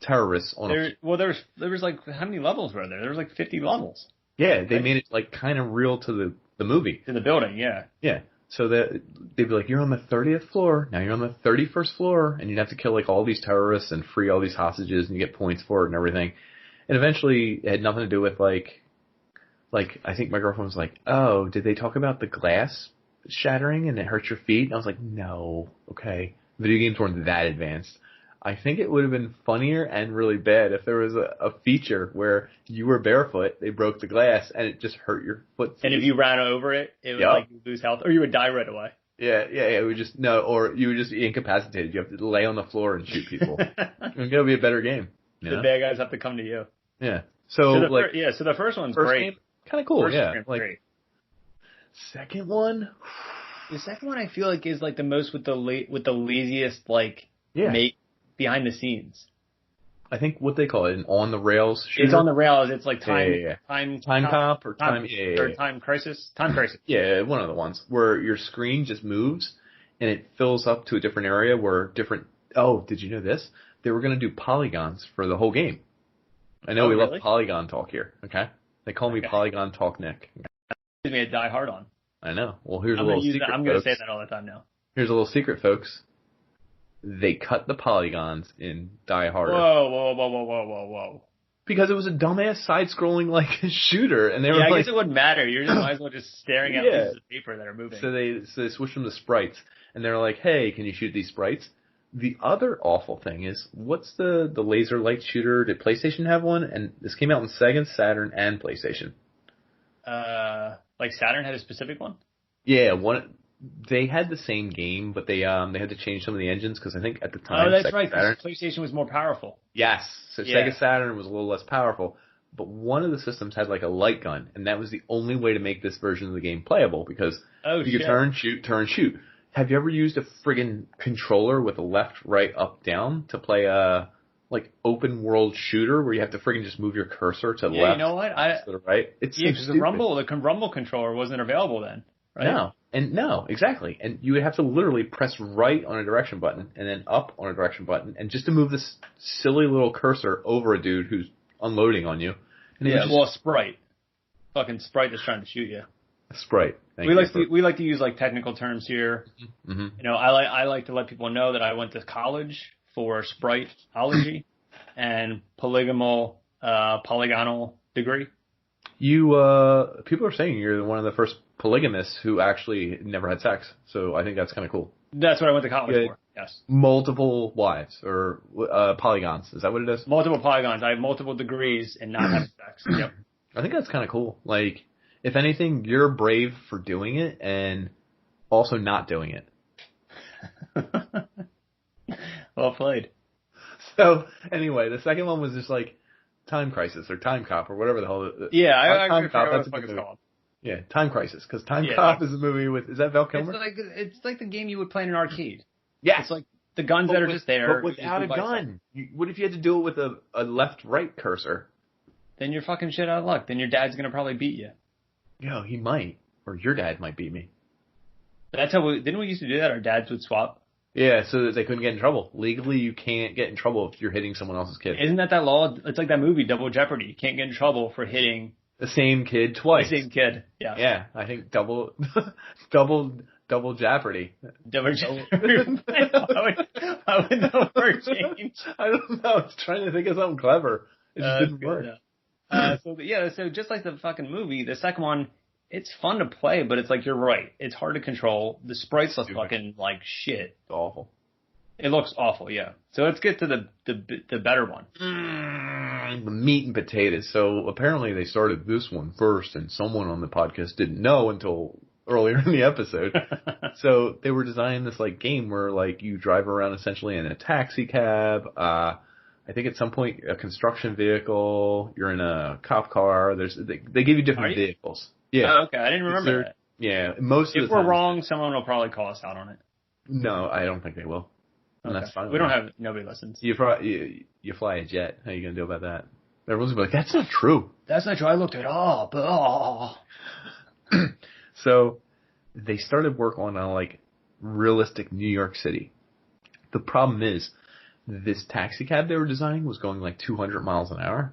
terrorists on There was like, how many levels were there? There was like 50 levels. Yeah, they made it, like, kind of real to the movie. In the building, yeah. Yeah. So that they'd be like, you're on the 30th floor, now you're on the 31st floor, and you'd have to kill, like, all these terrorists and free all these hostages, and you get points for it and everything. And eventually, it had nothing to do with, like, I think my girlfriend was like, oh, did they talk about the glass shattering and it hurt your feet? And I was like, no, okay. Video games weren't that advanced. I think it would have been funnier and really bad if there was a feature where you were barefoot, they broke the glass, and it just hurt your foot. And if you ran over it, it would like lose health, or you would die right away. Yeah. It would just or you would just be incapacitated. You have to lay on the floor and shoot people. It's gonna be a better game. The bad guys have to come to you. Yeah. So the first one's great. Kind of cool. First yeah. game's Like, great. second one. The second one I feel like is like the most with the laziest like make behind the scenes. I think what they call it, an on the rails shooter. It's on the rails. It's like time cop or time crisis. Time crisis. Yeah, one of the ones where your screen just moves and it fills up to a different area where different. Oh, did you know this? They were going to do polygons for the whole game. I know we love polygon talk here. Okay, they call me Polygon Talk Nick. Gives me a die hard on. I know. Well, here's a little secret. I'm going to say that all the time now. Here's a little secret, folks. They cut the polygons in Die Harder. Whoa. Because it was a dumbass side-scrolling, like, shooter, and they were I guess it wouldn't matter. You might as well just staring at pieces of paper that are moving. So they switched them to sprites, and they're like, hey, can you shoot these sprites? The other awful thing is, what's the laser light shooter? Did PlayStation have one? And this came out in Sega, Saturn, and PlayStation. Like Saturn had a specific one? Yeah, they had the same game, but they had to change some of the engines because I think at the time. Oh, that's right. Because PlayStation was more powerful. Yes, so Sega Saturn was a little less powerful, but one of the systems had like a light gun, and that was the only way to make this version of the game playable because you could turn, shoot. Have you ever used a friggin' controller with a left, right, up, down to play a like open world shooter where you have to friggin' just move your cursor to the left? You know what? To the right. It's because the Rumble controller wasn't available then. Right? No, exactly. And you would have to literally press right on a direction button and then up on a direction button, and just to move this silly little cursor over a dude who's unloading on you. And Sprite. Fucking Sprite is trying to shoot you. Sprite. We like to use like technical terms here. Mm-hmm. You know, I like to let people know that I went to college for Spriteology and polygonal degree. You people are saying you're one of the first polygamists who actually never had sex, so I think that's kind of cool. That's what I went to college for. Yes. Multiple wives or polygons. Is that what it is? Multiple polygons. I have multiple degrees in not having sex. Yep. I think that's kind of cool. Like, if anything, you're brave for doing it and also not doing it. Well played. So, anyway, the second one was just like, Time Crisis or Time Cop or whatever the hell. Yeah, I Time forget Cop. what That's the a fuck good it's movie. called. Yeah, Time Crisis, because Time Yeah, Cop is a movie with. Is that Val Kilmer? It's like the game you would play in an arcade. Yes. It's like the guns that are just there. But without a gun. What if you had to do it with a left-right cursor? Then you're fucking shit out of luck. Then your dad's gonna probably beat you. Yeah, he might. Or your dad might beat me. That's how didn't we used to do that? Our dads would swap. Yeah, so that they couldn't get in trouble. Legally, you can't get in trouble if you're hitting someone else's kid. Isn't that law? It's like that movie, Double Jeopardy. You can't get in trouble for hitting The same kid twice. the same kid. Yeah. Yeah, I think double jeopardy. Double Jeopardy. How would the word change? I don't know. I was trying to think of something clever. It just didn't work. So just like the fucking movie, the second one, it's fun to play, but it's like you're right. It's hard to control. The sprites look fucking like shit. It's awful. It looks awful, yeah. So let's get to the better one. The meat and potatoes. So apparently they started this one first, and someone on the podcast didn't know until earlier in the episode. So they were designing this like game where like you drive around essentially in a taxi cab. I think at some point a construction vehicle. You're in a cop car. They give you different vehicles. Yeah. Oh, okay. I didn't remember that. Yeah. Most of the time. If we're wrong, it's... someone will probably call us out on it. No, I don't think they will. And okay. That's fine. We don't have nobody listens. You fly a jet. How are you gonna do about that? Everyone's gonna be like, that's not true. That's not true. I looked it up. Oh. So they started work on like realistic New York City. The problem is this taxi cab they were designing was going like 200 miles an hour.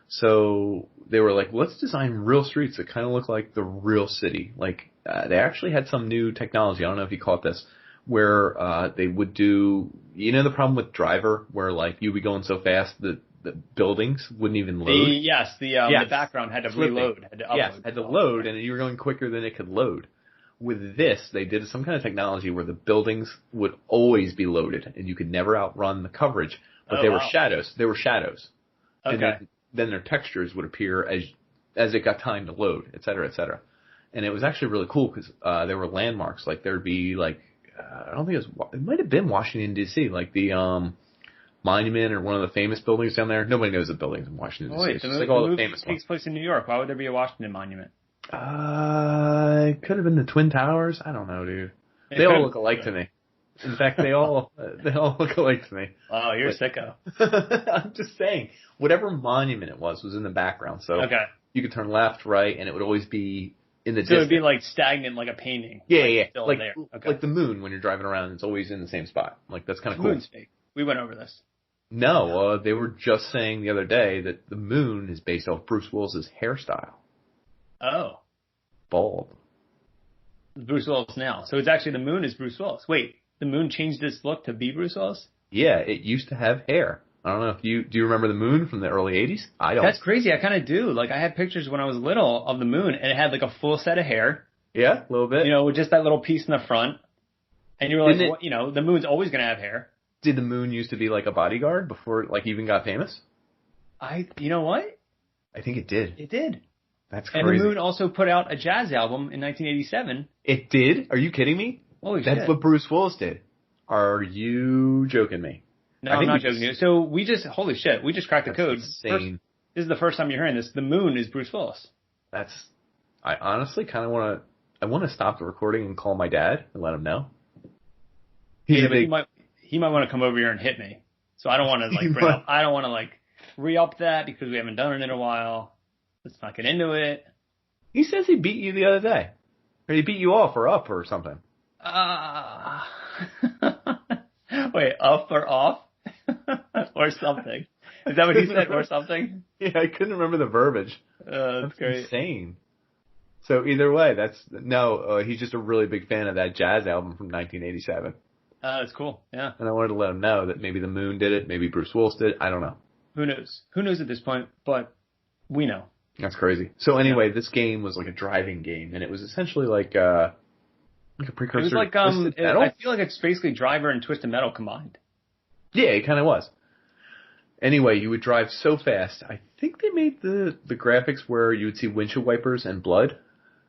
So they were like, let's design real streets that kind of look like the real city. Like they actually had some new technology. I don't know if you caught this, where they would do, you know, the problem with Driver, where like you'd be going so fast that the buildings wouldn't even load. The background had to reload, had to upload. Had to load, and you were going quicker than it could load. With this, they did some kind of technology where the buildings would always be loaded, and you could never outrun the coverage. But were shadows. They were shadows. Okay. And then their textures would appear as it got time to load, et cetera, et cetera. And it was actually really cool because there were landmarks. Like there'd be like, I don't think it might have been Washington D.C. Like the monument or one of the famous buildings down there. Nobody knows the buildings in Washington D.C. It's like all the famous ones. Takes place in New York. Why would there be a Washington monument? It could have been the Twin Towers. I don't know, dude. They all look alike to me. In fact, they all look alike to me. Oh, you're a sicko. I'm just saying, whatever monument it was in the background. So you could turn left, right, and it would always be in the distance. So it would be like stagnant, like a painting. Yeah. Still like there. Okay. Like the moon when you're driving around, it's always in the same spot. Like that's kind of cool. Moon's fake. We went over this. No, they were just saying the other day that the moon is based off Bruce Willis's hairstyle. Oh. Bald. Bruce Willis now. So it's actually the moon is Bruce Willis. Wait, the moon changed its look to be Bruce Willis? Yeah, it used to have hair. I don't know if do you remember the moon from the early 80s? I don't. That's crazy. I kind of do. Like I had pictures when I was little of the moon and it had like a full set of hair. Yeah, a little bit. You know, with just that little piece in the front. And you were like, what, you know, the moon's always going to have hair. Did the moon used to be like a bodyguard before it like even got famous? You know what? I think it did. It did. That's crazy. And the moon also put out a jazz album in 1987. It did? Are you kidding me? Holy shit. That's what Bruce Willis did. Are you joking me? No, I'm not joking you. So holy shit, we just cracked the code. Insane. This is the first time you're hearing this. The moon is Bruce Willis. I honestly kind of want to stop the recording and call my dad and let him know. He might want to come over here and hit me. So I don't want to re-up that because we haven't done it in a while. Let's not get into it. He says he beat you the other day. Or he beat you off or up or something. Wait, up or off? Or something. Is that what he said? Or something? Yeah, I couldn't remember the verbiage. That's great. Insane. So either way, he's just a really big fan of that jazz album from 1987. That's cool. Yeah. And I wanted to let him know that maybe the moon did it, maybe Bruce Willis did it. I don't know. Who knows? Who knows at this point? But we know. That's crazy. So anyway, this game was like a driving game, and it was essentially like a precursor. It was like I feel like it's basically Driver and Twisted Metal combined. Yeah, it kind of was. Anyway, you would drive so fast. I think they made the graphics where you would see windshield wipers and blood.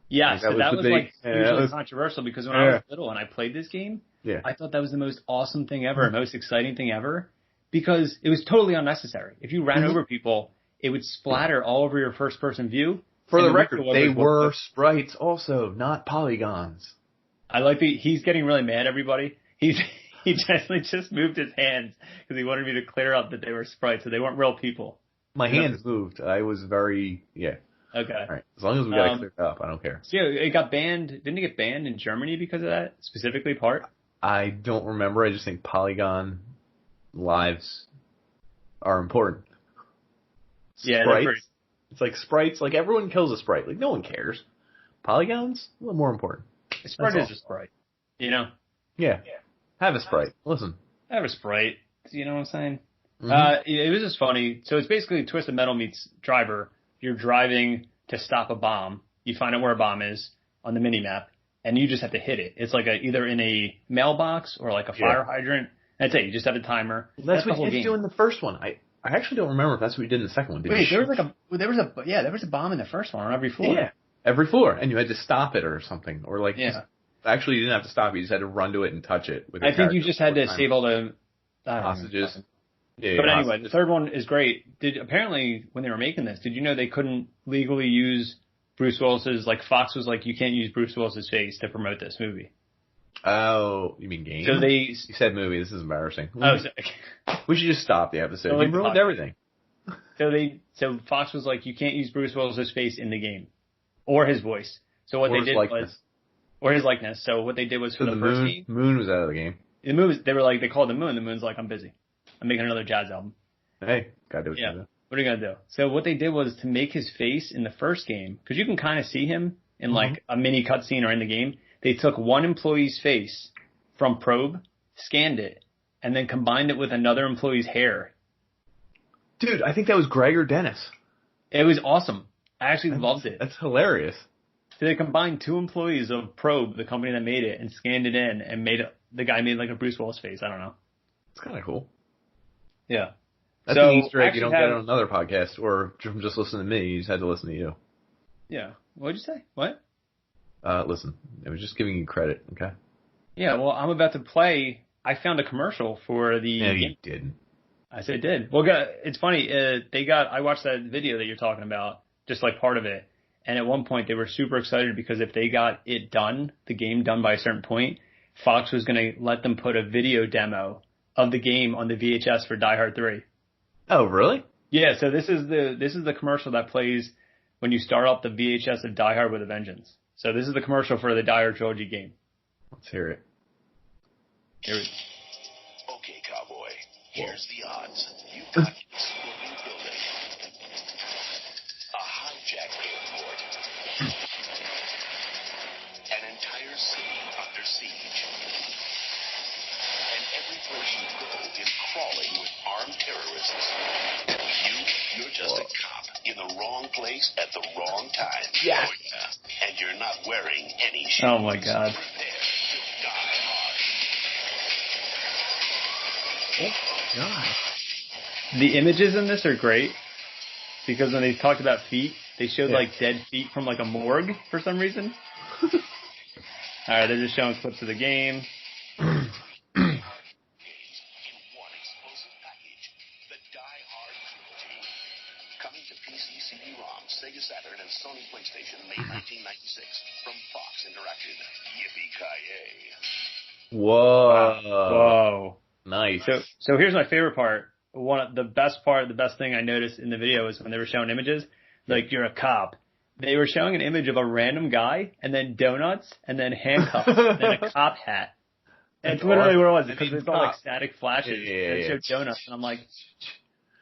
Yes, that was hugely controversial because when I was little and I played this game, I thought that was the most awesome thing ever, most exciting thing ever, because it was totally unnecessary. If you ran over people, it would splatter all over your first-person view. For the record, they were sprites also, not polygons. I like he's getting really mad, everybody. He definitely just moved his hands because he wanted me to clear up that they were sprites, so they weren't real people. My hands moved. I was very, yeah. Okay. All right. As long as we got it cleared up, I don't care. So, yeah, it got banned. Didn't it get banned in Germany because of that, specifically part? I don't remember. I just think polygon lives are important. Yeah, sprites. It's like sprites. Like, everyone kills a sprite. Like, no one cares. Polygons, a little more important. A sprite is a sprite. You know? Yeah. Have a sprite. Listen. Have a sprite. You know what I'm saying? Mm-hmm. It was just funny. So it's basically Twisted Metal meets Driver. You're driving to stop a bomb. You find out where a bomb is on the mini-map, and you just have to hit it. It's like either in a mailbox or like a fire hydrant. That's it. You just have a timer. That's what you had to do in the first one. I actually don't remember if that's what we did in the second one. Wait, there was a bomb in the first one on every floor. Yeah, every floor, and you had to stop it or something, or like actually you didn't have to stop it. You just had to run to it and touch it. I think you just had to save all the hostages. Yeah, but anyway, the third one is great. Apparently when they were making this, did you know they couldn't legally use Bruce Willis's, like Fox was like, you can't use Bruce Willis's face to promote this movie. Oh, you mean game? So you said movie. This is embarrassing. Oh, we should just stop the episode. We ruined everything. So Fox was like, you can't use Bruce Willis's face in the game, or his voice. So what they did was, or his likeness. So what they did was for the first game, Moon was out of the game. The moon, they called the Moon. The Moon's like, I'm busy. I'm making another jazz album. Hey, gotta do what you do. What are you gonna do? So what they did was to make his face in the first game, because you can kind of see him in like a mini cutscene or in the game. They took one employee's face from Probe, scanned it, and then combined it with another employee's hair. Dude, I think that was Greg or Dennis. It was awesome. I actually loved it. That's hilarious. So they combined two employees of Probe, the company that made it, and scanned it in and the guy made like a Bruce Willis face. I don't know. It's kind of cool. Yeah. That's an Easter egg you don't get on another podcast or from just listening to me. You just had to listen to you. Yeah. What'd you say? What? Listen, I was just giving you credit, okay? Yeah, well, I'm about to play. I found a commercial for the. No, you didn't. I said did. Well, it's funny. I watched that video that you're talking about, just like part of it. And at one point, they were super excited because if they got it done, the game done by a certain point, Fox was going to let them put a video demo of the game on the VHS for Die Hard 3. Oh, really? Yeah. So this is the commercial that plays when you start up the VHS of Die Hard with a Vengeance. So this is the commercial for the Die Hard trilogy game. Let's hear it. Here we go. Okay, cowboy. Here's the odds. You've got an exploding building, a hijacked airport, an entire city under siege, and every place you go is crawling with armed terrorists. You're just a cop in the wrong place at the wrong time. Yes. Oh, yeah. And you're not wearing any shoes. Oh my God. Prepare to die hard. Oh God. The images in this are great because when they talked about feet, they showed like dead feet from like a morgue for some reason. All right, they're just showing clips of the game. Sega Saturn and Sony PlayStation, May 1996, from Fox Interactive. Yippee-ki-yay. Whoa. Nice. So here's my favorite part. The best thing I noticed in the video is when they were showing images, like you're a cop. They were showing an image of a random guy, and then donuts, and then handcuffs, and then a cop hat. And it's literally what it was, because it's all like static flashes. They showed donuts, and I'm like,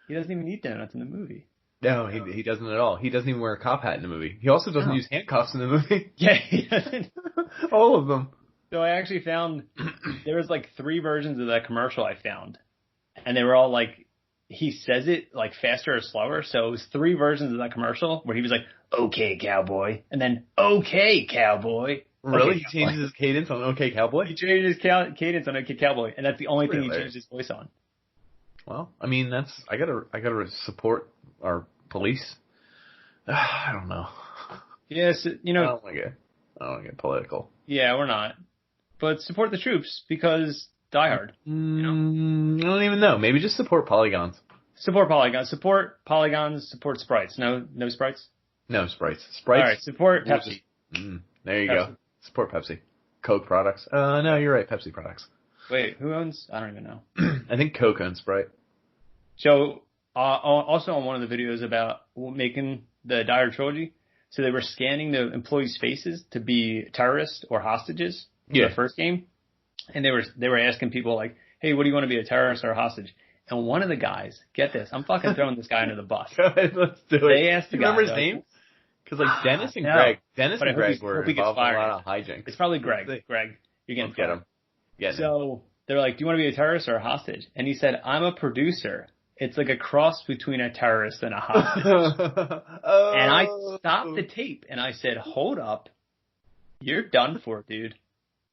he doesn't even eat donuts in the movie. No, he doesn't at all. He doesn't even wear a cop hat in the movie. He also doesn't use handcuffs in the movie. Yeah, he doesn't. All of them. So I actually found, there was like 3 versions of that commercial I found. And they were all like, he says it like faster or slower. So it was 3 versions of that commercial where he was like, okay, cowboy. And then, okay, cowboy. Really? Okay, he changes his cadence on okay, cowboy? He changed his cadence on okay, cowboy. And that's the only thing he changed his voice on. Well, I mean, I gotta support our police. I don't know. Yes, I don't want to get political. Yeah, we're not. But support the troops because Die Hard. I don't even know. Maybe just support polygons. Support polygons. Support polygons. Support sprites. No sprites. No sprites. Sprites. All right. Support Pepsi. There you Pepsi. go. Support Pepsi. Coke products. No, you're right. Pepsi products. Wait, who owns? I don't even know. I think Coke owns Sprite. So, also on one of the videos about making the Die Hard trilogy, so they were scanning the employees' faces to be terrorists or hostages for the first game, and they were asking people like, "Hey, what do you want to be, a terrorist or a hostage?" And one of the guys, get this, I'm fucking throwing this guy under the bus. Go ahead, let's do it. They asked the guy. Remember his name? Because like Dennis and Greg were involved in a lot of hijinks. It's probably Greg. Greg, you're getting get him. So they're like, "Do you want to be a terrorist or a hostage?" And he said, "I'm a producer. It's like a cross between a terrorist and a hostage." And I stopped the tape and I said, "Hold up, you're done for, dude.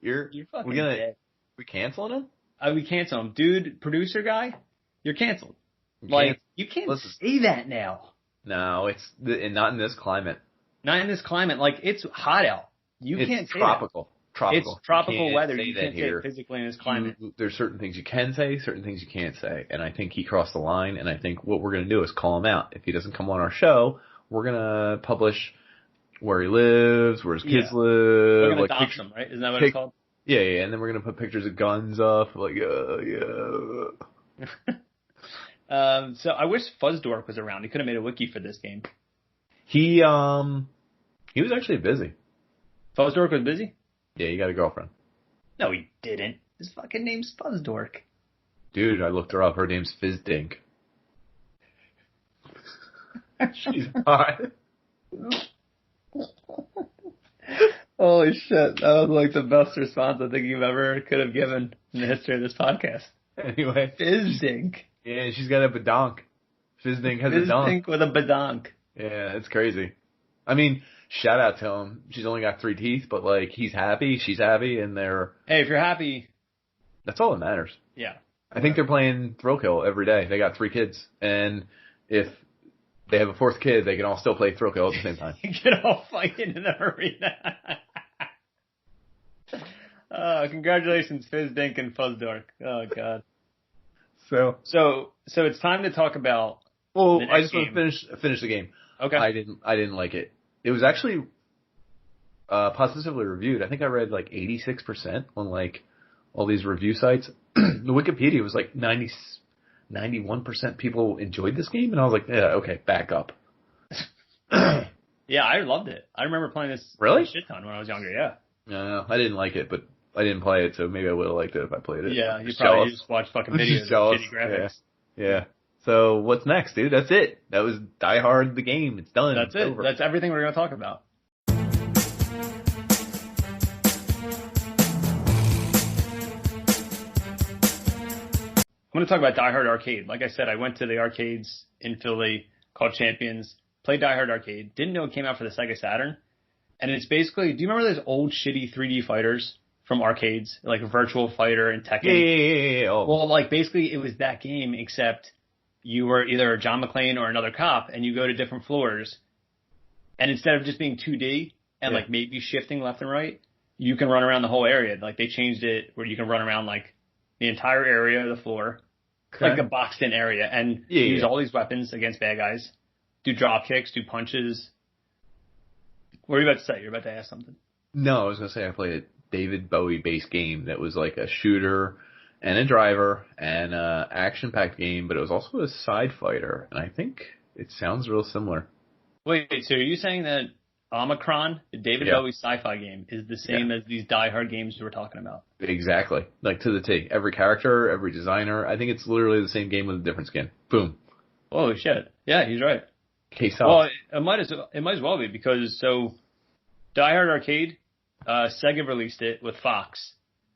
You're fucking dead." We canceling him? We cancel him, dude. Producer guy, you're canceled. Like you can't say that now. No, it's not in this climate. Not in this climate. Like it's hot out. You can't say tropical. that. Tropical. It's tropical weather. You that can't here. say it physically in this climate. There's certain things you can say, certain things you can't say. And I think he crossed the line, and I think what we're going to do is call him out. If he doesn't come on our show, we're going to publish where he lives, where his kids live. We're going to dox him, right? Isn't that what it's called? Yeah, and then we're going to put pictures of guns up, like, So I wish Fuzzdork was around. He could have made a wiki for this game. He was actually busy. Fuzzdork was busy? Yeah, he got a girlfriend. No, he didn't. His fucking name's Fuzzdork. Dude, I looked her up. Her name's Fizdink. She's hot. Holy shit. That was like the best response I think you could have given in the history of this podcast. Anyway. Fizdink. Yeah, she's got a badonk. Fizdink has a donk. Fizdink with a badonk. Yeah, it's crazy. I mean, shout out to him. She's only got 3 teeth, but like he's happy, she's happy, and they're... Hey, if you're happy... That's all that matters. Yeah. I think they're playing Thrill Kill every day. They got 3 kids, and if they have a 4th kid, they can all still play Thrill Kill at the same time. You can all fight in the arena. Congratulations, Fizdink and Fuzzdork. Oh, God. So it's time to talk about... Well, I just want to finish the game. Okay. I didn't like it. It was actually positively reviewed. I think I read like 86% on like all these review sites. The Wikipedia was like 91% people enjoyed this game, and I was like, yeah, okay, back up. Yeah, I loved it. I remember playing this really shit ton when I was younger. Yeah. No, I didn't like it, but I didn't play it, so maybe I would have liked it if I played it. Yeah, you probably just watched fucking videos of shitty graphics. Yeah. So what's next, dude? That's it. That was Die Hard, the game. It's done. That's it. Over. That's everything we're going to talk about. I'm going to talk about Die Hard Arcade. Like I said, I went to the arcades in Philly called Champions, played Die Hard Arcade, didn't know it came out for the Sega Saturn. And it's basically, do you remember those old shitty 3D fighters from arcades? Like Virtual Fighter and Tekken? Yeah. Oh. Well, like basically it was that game, except you were either John McClane or another cop, and you go to different floors. And instead of just being 2D and like maybe shifting left and right, you can run around the whole area. Like they changed it where you can run around like the entire area of the floor. Okay. Like a boxed in area, and use all these weapons against bad guys. Do drop kicks, do punches. What are you about to say? You're about to ask something. No, I was going to say I played a David Bowie based game that was like a shooter and a driver and a action-packed game, but it was also a side fighter, and I think it sounds real similar. Wait, so are you saying that Omicron, the David Bowie sci-fi game, is the same as these Die Hard games we're talking about? Exactly. Like to the T. Every character, every designer. I think it's literally the same game with a different skin. Boom. Holy shit. Yeah, he's right. Case well, off. it might as well be because Die Hard Arcade, Sega released it with Fox.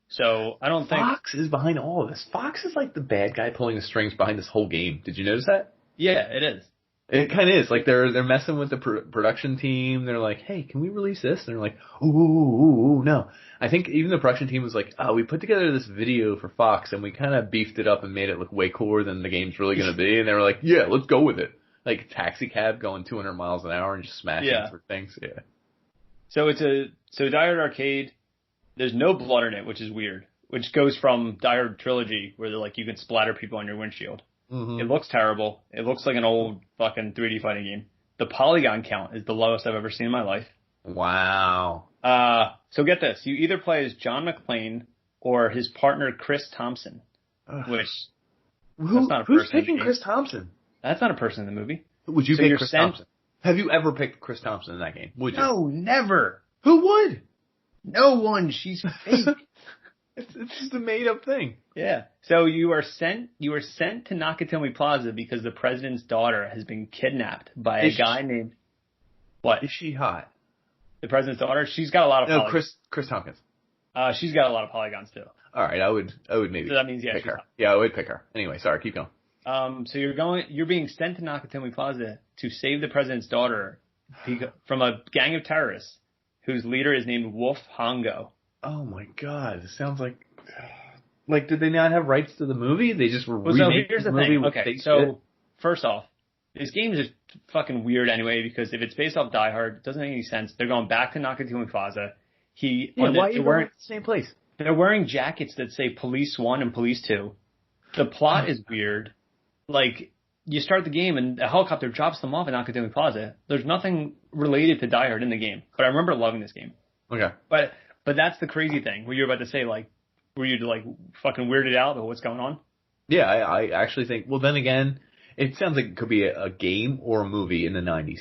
So I don't think Fox is behind all of this. Fox is like the bad guy pulling the strings behind this whole game. Did you notice that? Yeah, it is. It kind of is. Like, they're messing with the production team. They're like, hey, can we release this? And they're like, ooh, no. I think even the production team was like, we put together this video for Fox, and we kind of beefed it up and made it look way cooler than the game's really going to be. And they were like, yeah, let's go with it. Like, a taxi cab going 200 miles an hour and just smashing through things. Yeah. So Die Hard Arcade, there's no blood in it, which is weird. Which goes from Die Hard Trilogy, where they're like, you can splatter people on your windshield. Mm-hmm. It looks terrible. It looks like an old fucking 3D fighting game. The polygon count is the lowest I've ever seen in my life. Wow. So get this. You either play as John McClane or his partner Chris Thompson, which that's not a who's person in the picking game. Chris Thompson? That's not a person in the movie. Would you So pick you're Chris sent- Thompson? Have you ever picked Chris Thompson in that game? Would you? No, never. Who would? No one. She's fake. It's just a made up thing. Yeah. So you are sent to Nakatomi Plaza because the president's daughter has been kidnapped by a guy named what? Is she hot? The president's daughter? She's got a lot of No, polygons. Chris Tompkins. She's got a lot of polygons too. All right, I would maybe. So that means pick she's her. hot. Yeah, I would pick her. Anyway, sorry, keep going. So you're being sent to Nakatomi Plaza to save the president's daughter from a gang of terrorists whose leader is named Wolf Hongo. Oh my God, it sounds like did they not have rights to the movie? They just were Well, so remaking here's the movie thing. with Okay, fake so shit? first off, this game is just fucking weird anyway because if it's based off Die Hard, it doesn't make any sense. They're going back to Nakatomi Plaza. Why are you going to the same place? They're wearing jackets that say Police 1 and Police 2. The plot is weird. Like, you start the game and a helicopter drops them off at Nakatomi Plaza. There's nothing related to Die Hard in the game. But I remember loving this game. Okay. But that's the crazy thing. Were you about to say, like, were you, like, fucking weirded out about what's going on? Yeah, I actually think, well, then again, it sounds like it could be a game or a movie in the 90s.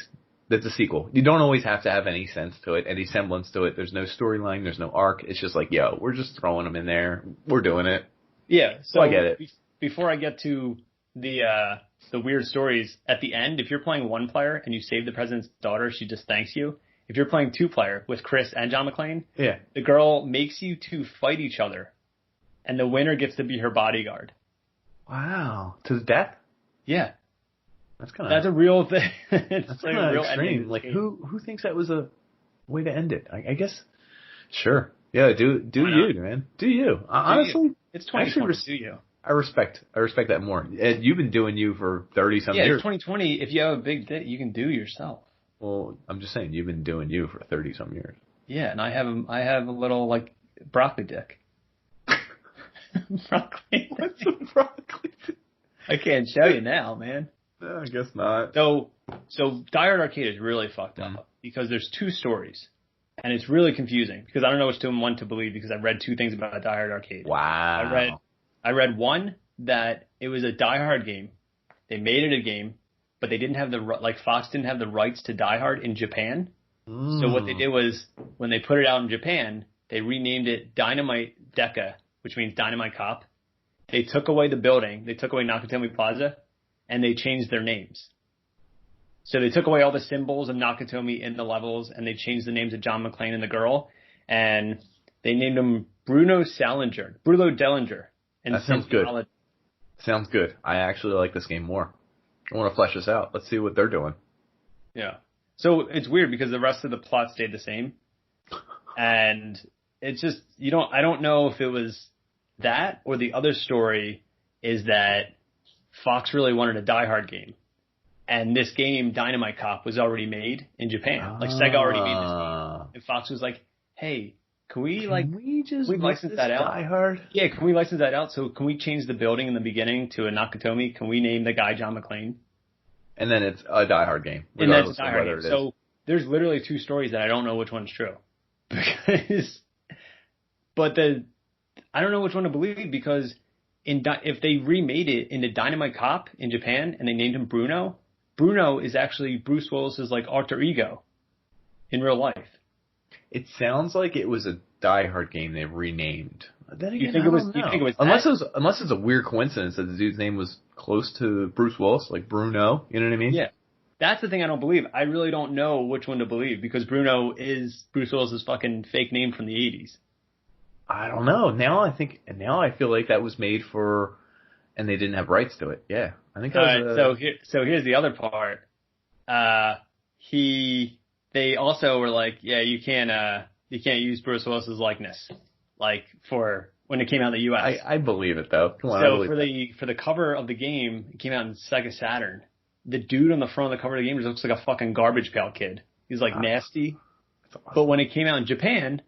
That's a sequel. You don't always have to have any sense to it, any semblance to it. There's no storyline. There's no arc. It's just like, yo, we're just throwing them in there. We're doing it. Yeah. So I get it. Before I get to the weird stories, at the end, if you're playing one player and you save the president's daughter, she just thanks you. If you're playing two player with Chris and John McClane, Yeah. the girl makes you to fight each other, and the winner gets to be her bodyguard. Wow. To the death? Yeah. That's a real thing. It's That's like kind a of real extreme. ending. Like, who thinks that was a way to end it? I guess. Sure. Yeah. Do you, man? Do you? Honestly, it's 2020. Do you? I respect that more. Ed, you've been doing you for 30 some Yeah, years. it's 2020. If you have a big dick, you can do yourself. Well, I'm just saying you've been doing you for 30 some years. Yeah, and I have a little like broccoli dick. Broccoli. What's a broccoli? I can't show you now, man. No, I guess not. So Die Hard Arcade is really fucked up because there's two stories, and it's really confusing because I don't know which one to believe because I read two things about Die Hard Arcade. Wow. I read one that it was a Die Hard game. They made it a game, but they didn't have Fox didn't have the rights to Die Hard in Japan. So what they did was when they put it out in Japan, they renamed it Dynamite Deca, which means Dynamite Cop. They took away the building. They took away Nakatomi Plaza, and they changed their names. So they took away all the symbols of Nakatomi in the levels, and they changed the names of John McClane and the girl, and they named him Bruno Dellinger. And that sounds good. Sounds good. I actually like this game more. I want to flesh this out. Let's see what they're doing. Yeah. So it's weird because the rest of the plot stayed the same. And it's just, I don't know if it was that or the other story is that Fox really wanted a Die Hard game. And this game, Dynamite Cop, was already made in Japan. Like Sega already made this game. And Fox was like, hey, can we license that out? Die Hard? Yeah, can we license that out? So can we change the building in the beginning to a Nakatomi? Can we name the guy John McClane? And then it's a Die Hard game. And that's a Die Hard game. So there's literally two stories that I don't know which one's true. I don't know which one to believe because if they remade it into Dynamite Cop in Japan and they named him Bruno is actually Bruce Willis's like alter ego in real life. It sounds like it was a Die Hard game they renamed. Then again, You think it was unless it's a weird coincidence that the dude's name was close to Bruce Willis, like Bruno. You know what I mean? Yeah. That's the thing I don't believe. I really don't know which one to believe because Bruno is Bruce Willis's fucking fake name from the 80s. I don't know. Now I feel like that was made for, and they didn't have rights to it. Yeah, I think. So here's the other part. They also were like, yeah, you can't use Bruce Willis's likeness, like for when it came out in the U.S. I believe it though. Come on. So for the cover of the game, it came out in Sega Saturn. The dude on the front of the cover of the game just looks like a fucking garbage pail kid. He's like nasty. Awesome. But when it came out in Japan,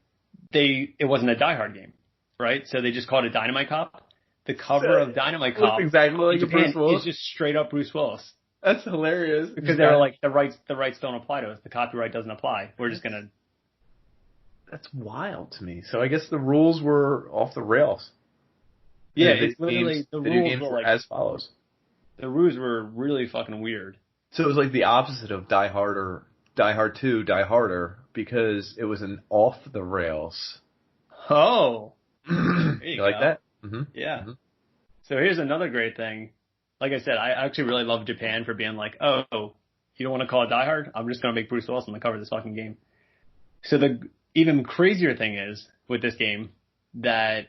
it wasn't a Die Hard game, right? So they just called it Dynamite Cop. the cover of Dynamite Looks Cop exactly like in a Bruce Japan Willis. is just straight up Bruce Willis. That's hilarious. Because they were like, the rights don't apply to us. The copyright doesn't apply. We're just gonna. That's wild to me. So I guess the rules were off the rails. Yeah, And it's literally the video rules games were were like as follows. the rules were really fucking weird. So it was like the opposite of Die Hard or Die Hard 2, Die Harder, because it was an off the rails. Oh, You like go. that? Mm-hmm. Yeah. Mm-hmm. So here's another great thing. Like I said, I actually really love Japan for being like, oh, you don't want to call it Die Hard? I'm just going to make Bruce Willis on the cover of this fucking game. So the even crazier thing is with this game that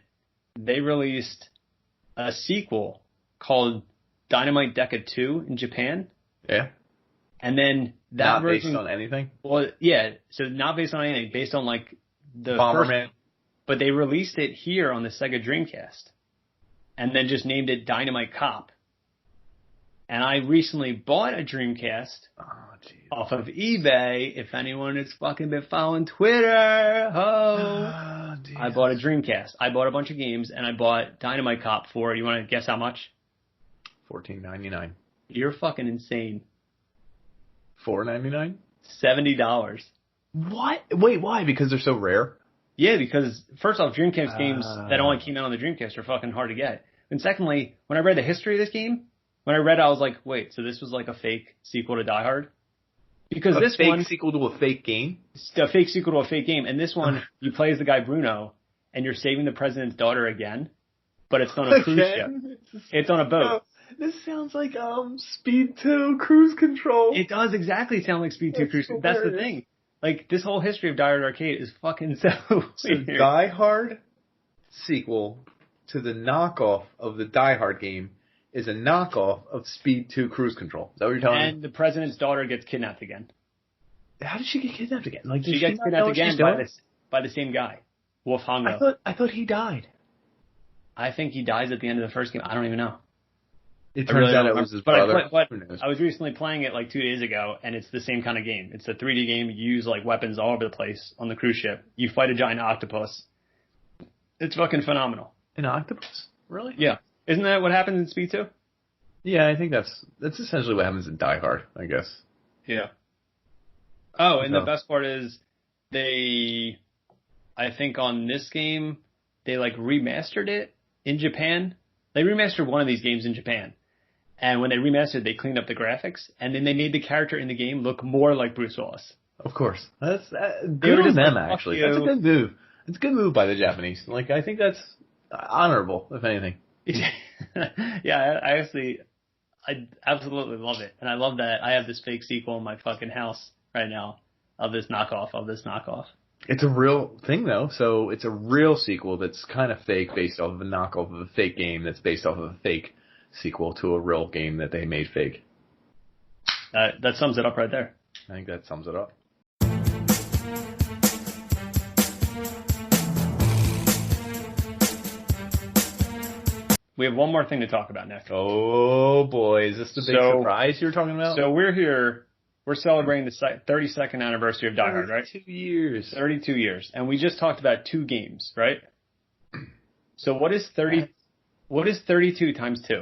they released a sequel called Dynamite Decade 2 in Japan. Yeah. And then that Not version, based on anything? well, yeah, so not based on anything, based on like the Bomberman. but they released it here on the Sega Dreamcast and then just named it Dynamite Cop. And I recently bought a Dreamcast Oh, jeez. off of eBay. If anyone has fucking been following Twitter, Oh, I bought a Dreamcast. I bought a bunch of games and I bought Dynamite Cop for, you want to guess how much? $14.99. You're fucking insane. $4.99? $70. What? Wait, why? Because they're so rare? Yeah, because first off, Dreamcast games that only came out on the Dreamcast are fucking hard to get. And secondly, when I read the history of this game, when I read it, I was like, wait, so this was like a fake sequel to Die Hard? Because this fake one, sequel to a fake game? a fake sequel to a fake game, and this one, you play as the guy Bruno, and you're saving the president's daughter again, but it's on a cruise ship. It's on a boat. This sounds like Speed 2 Cruise Control. It does exactly sound like Speed 2 Cruise. That's the thing. Like, this whole history of Die Hard Arcade is fucking so weird. Die Hard sequel to the knockoff of the Die Hard game is a knockoff of Speed 2 Cruise Control. Is that what you're telling me? And the president's daughter gets kidnapped again. How did she get kidnapped again? Like, She gets kidnapped again by the same guy, Wolf Hongo. I thought he died. I think he dies at the end of the first game. I don't even know. It I turns really out don't it was his remember. brother. But Who knows? I was recently playing it like 2 days ago, and it's the same kind of game. It's a 3D game. You use like weapons all over the place on the cruise ship. You fight a giant octopus. It's fucking phenomenal. An octopus? Really? Yeah. Isn't that what happens in Speed 2? Yeah, I think that's essentially what happens in Die Hard, I guess. Yeah. Oh, and No. the best part is I think on this game, they like remastered it in Japan. They remastered one of these games in Japan. And when they remastered, they cleaned up the graphics, and then they made the character in the game look more like Bruce Willis. Of course. That's were good on just them, like, fuck actually. you. That's a good move. It's a good move by the Japanese. Like, I think that's honorable, if anything. Yeah, I absolutely love it. And I love that I have this fake sequel in my fucking house right now of this knockoff. It's a real thing, though. So it's a real sequel that's kind of fake, based off of a knockoff of a fake game that's based off of a fake sequel to a real game that they made fake. That sums it up right there. I think that sums it up. We have one more thing to talk about, Nick. Oh, boy. Is this the big surprise you're talking about? So we're celebrating the 32nd anniversary of Die Hard, right? 2 years. 32 years. And we just talked about 2 games, right? So what is 32 times 2?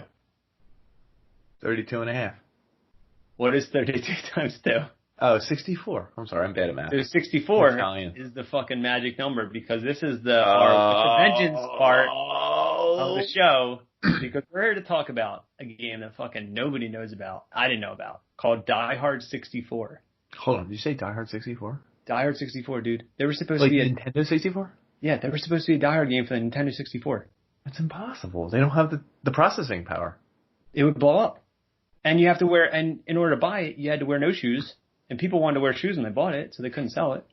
32 and a half. What is 32 times 2? Oh, 64. I'm sorry, I'm bad at math. So 64 Italian. is the fucking magic number because this is our vengeance part of the show because we're here to talk about a game that fucking nobody knows about. I didn't know about called Die Hard 64. Hold on, did you say Die Hard 64? Die Hard 64, dude. They were supposed Like to be Nintendo 64? Yeah, they were supposed to be a Die Hard game for the Nintendo 64. That's impossible. They don't have the processing power. It would blow up. And you have to wear, and in order to buy it, you had to wear no shoes. And people wanted to wear shoes when they bought it, so they couldn't sell it.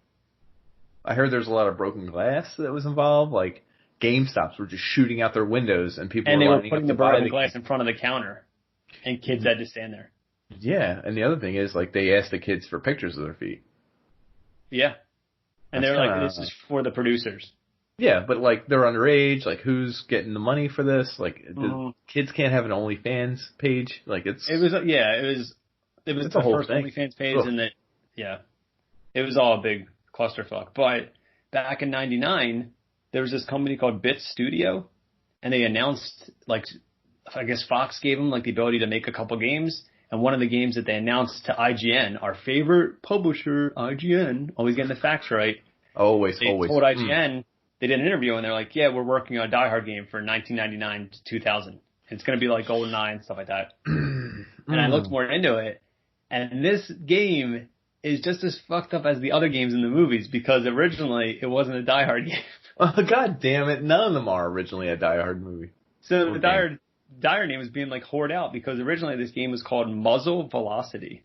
I heard there's a lot of broken glass that was involved. Like, GameStops were just shooting out their windows, and people And they were were lining putting up the to buy broken glass in front of the counter. And kids had to stand there. Yeah, and the other thing is, like, they asked the kids for pictures of their feet. Yeah. And they That's were like, kinda- this is for the producers. Yeah, but, like, they're underage. Like, who's getting the money for this? Like, the kids can't have an OnlyFans page. Like, It was the a whole first thing. OnlyFans page, Ugh. and it was all a big clusterfuck. But back in '99, there was this company called Bit Studio, and they announced, like, I guess Fox gave them like the ability to make a couple games. And one of the games that they announced to IGN, our favorite publisher, IGN, always getting the facts right. Always. They told IGN, they did an interview and they're like, yeah, we're working on a Die Hard game for 1999 to 2000. It's going to be like GoldenEye and stuff like that. And I looked more into it. And this game is just as fucked up as the other games in the movies because originally it wasn't a Die Hard game. Oh, God damn it. None of them are originally a Die Hard movie. So the Die Hard name was being like whored out because originally this game was called Muzzle Velocity.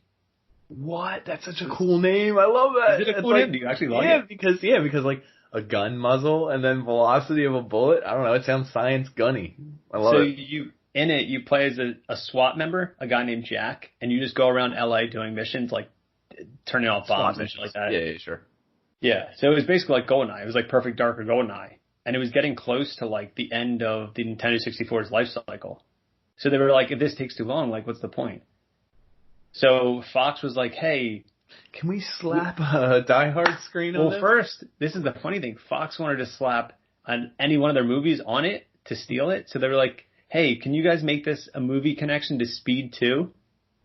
What? That's such a cool name. I love that. Is it a cool name? Do you actually like it? Because like a gun muzzle and then velocity of a bullet. I don't know. It sounds science gunny. I love it. So you play as a SWAT member, a guy named Jack, and you just go around LA doing missions like turning off bombs and shit like that. Yeah, sure. Yeah. So it was basically like GoldenEye. It was like Perfect Dark or GoldenEye. And it was getting close to like the end of the Nintendo 64's life cycle. So they were like, if this takes too long, like what's the point? So Fox was like, hey, can we slap a Die Hard screen on it? Well, first, this is the funny thing. Fox wanted to slap any one of their movies on it to steal it. So they were like, hey, can you guys make this a movie connection to Speed 2?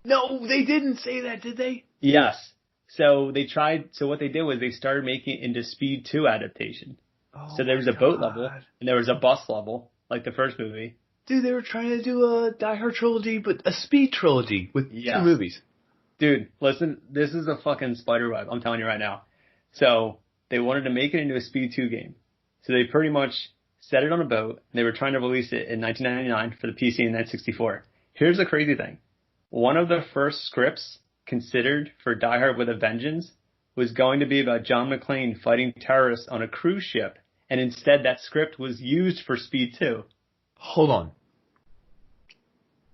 No, they didn't say that, did they? Yes. So they tried. So what they did was they started making it into Speed 2 adaptation. Oh, so there was a boat level and there was a bus level, like the first movie. Dude, they were trying to do a Die Hard trilogy, but a Speed trilogy with 2 movies. Dude, listen, this is a fucking spider web. I'm telling you right now. So they wanted to make it into a Speed 2 game. So they pretty much set it on a boat. And they were trying to release it in 1999 for the PC and N64. Here's the crazy thing. One of the first scripts considered for Die Hard with a Vengeance was going to be about John McClane fighting terrorists on a cruise ship. And instead that script was used for Speed 2. Hold on.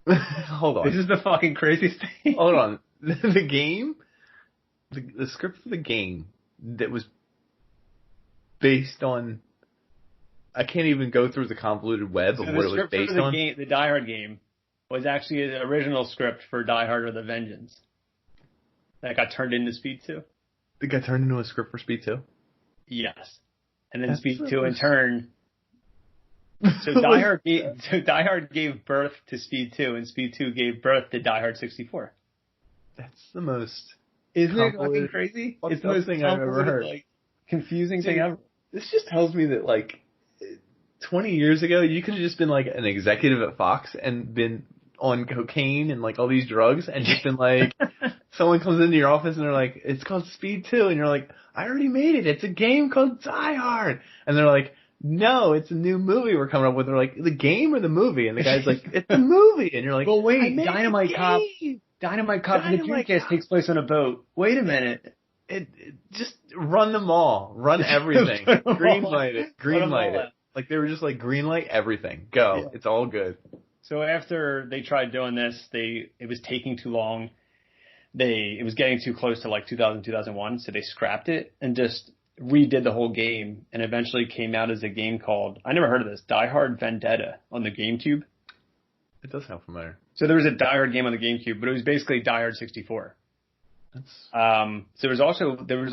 Hold on. This is the fucking craziest thing. Hold on. The game, the script for the game that was based on, I can't even go through the convoluted web of what it was based on. The Die Hard game was actually the original script for Die Hard with a Vengeance. That got turned into Speed 2. It got turned into a script for Speed 2? Yes. And then Speed 2 in turn. So Die Hard gave birth to Speed 2, and Speed 2 gave birth to Die Hard 64. That's the most... Isn't it fucking crazy? It's the most thing I've ever heard. Like, confusing thing ever. This just tells me that, like, 20 years ago, you could have just been, like, an executive at Fox and been on cocaine and, like, all these drugs and just been, like, someone comes into your office and they're like, it's called Speed 2. And you're like, I already made it. It's a game called Die Hard. And they're like, no, it's a new movie we're coming up with. They're like, the game or the movie? And the guy's like, it's a movie. And you're like, well, wait, Dynamite Cop and the Dreamcast takes place on a boat. Wait a minute. It just run them all. Run everything. Greenlight it. Like, they were just like, greenlight everything. Go. Yeah. It's all good. So after they tried doing this, it was taking too long. It was getting too close to like 2000, 2001, so they scrapped it and just redid the whole game and eventually came out as a game called, I never heard of this, Die Hard Vendetta on the GameCube. It does sound familiar. So there was a Die Hard game on the GameCube, but it was basically Die Hard 64. So there was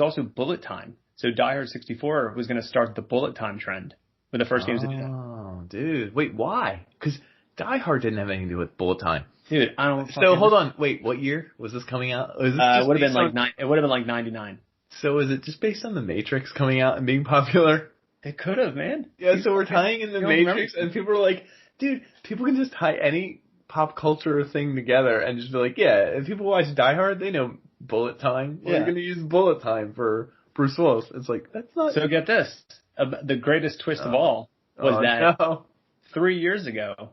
also bullet time. So Die Hard 64 was going to start the bullet time trend with the first games to do that. Oh, dude. Wait, why? Because Die Hard didn't have anything to do with bullet time. Dude, I don't. So hold on. Wait, what year was this coming out? It would have been like 99. So is it just based on The Matrix coming out and being popular? It could have, man. Yeah, so we're tying in The Matrix, and people are like, dude, people can just tie any pop culture thing together and just be like, yeah, if people watch Die Hard, they know bullet time. Well, you're going to use bullet time for Bruce Willis. It's like, that's not... So get this. The greatest twist of all was 3 years ago,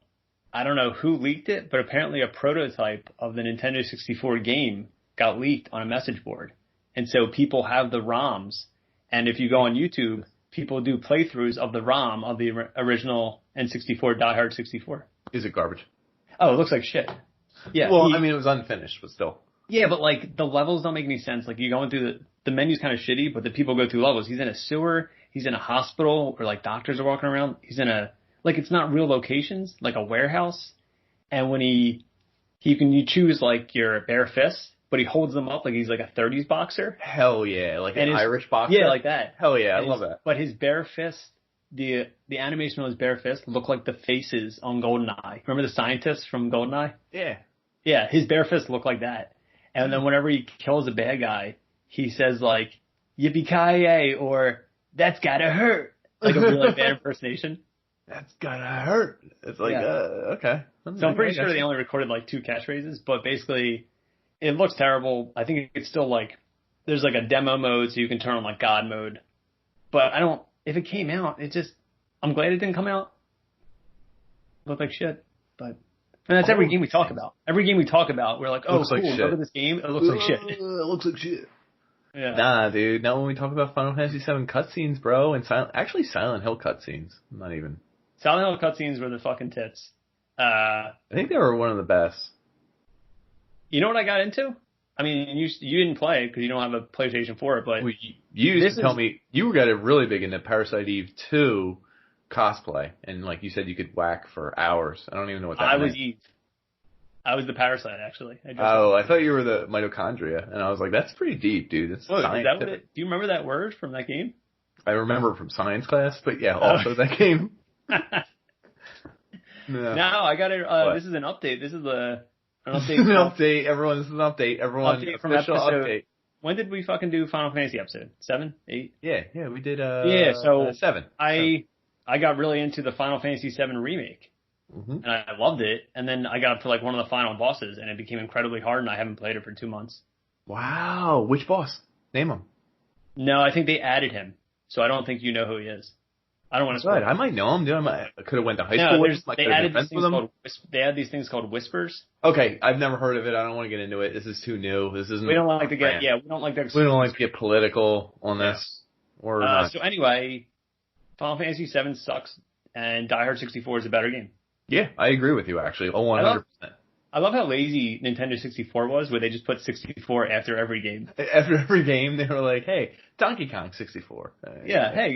I don't know who leaked it, but apparently a prototype of the Nintendo 64 game got leaked on a message board. And so people have the ROMs, and if you go on YouTube, people do playthroughs of the ROM of the original N64 Die Hard 64. Is it garbage? Oh, it looks like shit. Yeah. Well, I mean, it was unfinished, but still. Yeah, but like the levels don't make any sense. Like you're going through the menu's kind of shitty, but the people go through levels. He's in a sewer. He's in a hospital where like doctors are walking around. He's in like it's not real locations, like a warehouse. And when you choose like your bare fists. But he holds them up like he's like a 30s boxer. Hell yeah, like an Irish boxer? Yeah, like that. Hell yeah, I love that. But his bare fist the animation on his bare fist looked like the faces on GoldenEye. Remember the scientists from GoldenEye? Yeah. Yeah, his bare fist looked like that. And then whenever he kills a bad guy, he says like, yippee-ki-yay, or that's gotta hurt. Like a really bad impersonation. That's gotta hurt. It's like, okay. So I'm pretty sure they only recorded like 2 catchphrases, but basically it looks terrible. I think it's still like, there's like a demo mode so you can turn on like God mode. But if it came out, I'm glad it didn't come out. It looked like shit. But, and that's every game we talk about. Every game we talk about, we're like, oh, cool, remember this game? It looks like shit. It looks like shit. Yeah. Nah, dude. Not when we talk about Final Fantasy VII cutscenes, bro, and Silent Hill cutscenes. Not even. Silent Hill cutscenes were the fucking tits. I think they were one of the best. You know what I got into? I mean, you didn't play it because you don't have a PlayStation 4, but Well, you used to tell me you got really big into Parasite Eve 2 cosplay, and like you said, you could whack for hours. I don't even know what that meant. I was Eve. I was the parasite, actually. I thought you were the mitochondria, and I was like, that's pretty deep, dude. That's do you remember that word from that game? I remember it from science class, but yeah, also that game. No, I got it. This is an update. This is an update. An update. Everyone, this is an update. Everyone, update from official episode. update. When did we fucking do Final Fantasy episode? 7? 8? Yeah, we did. So 7. I got really into the Final Fantasy 7 remake, and I loved it. And then I got up to like one of the final bosses, and it became incredibly hard. And I haven't played it for 2 months. Wow, which boss? Name him. No, I think they added him, so I don't think you know who he is. I don't want to spoil. I might know him, dude. I could have went to high school with him. They added these things called whispers. Okay, I've never heard of it. I don't want to get into it. This is too new. This isn't. We don't like to get We don't like to get political on this. Or not. So anyway, Final Fantasy 7 sucks, and Die Hard 64 is a better game. Yeah, I agree with you actually. 100%. I love how lazy Nintendo 64 was, where they just put 64 after every game. After every game, they were like, "Hey, Donkey Kong 64." Hey,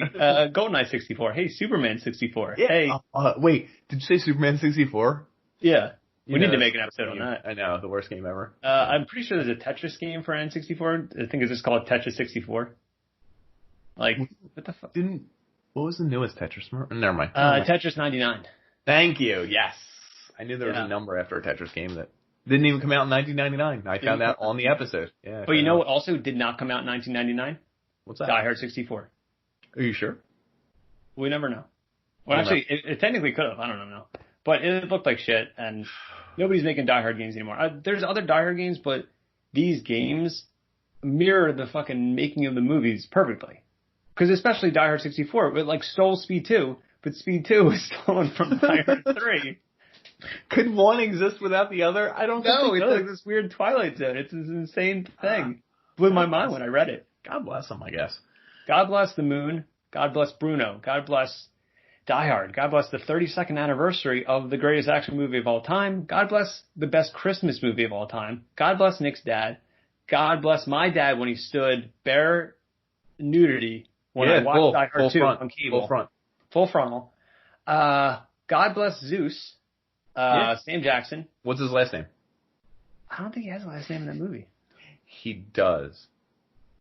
GoldenEye 64. Hey, Superman 64. Yeah. Hey, wait, did you say Superman 64? Yeah. We need to make an episode on that. I know, the worst game ever. I'm pretty sure there's a Tetris game for N64. I think it's just called Tetris 64. Like, what the fuck? What was the newest Tetris? Never mind. Tetris 99. Thank you. Yes. I knew there was a number after a Tetris game that didn't even come out in 1999. I found out on the episode. Yeah. But you know what also did not come out in 1999? What's that? Die Hard 64. Are you sure? We never know. Well, actually, it technically could have. I don't know. But it looked like shit, and nobody's making Die Hard games anymore. There's other Die Hard games, but these games mirror the fucking making of the movies perfectly. Because especially Die Hard 64, it like stole Speed 2, but Speed 2 was stolen from Die Hard 3. Could one exist without the other? I don't know. It's like this weird Twilight Zone. It's this insane thing. Blew my mind when I read it. God bless them, I guess. God bless the moon. God bless Bruno. God bless Die Hard. God bless the 32nd anniversary of the greatest action movie of all time. God bless the best Christmas movie of all time. God bless Nick's dad. God bless my dad when he stood bare nudity when I watched Die Hard 2 on cable. Full frontal. God bless Zeus. Sam Jackson. What's his last name? I don't think he has a last name in that movie. He does.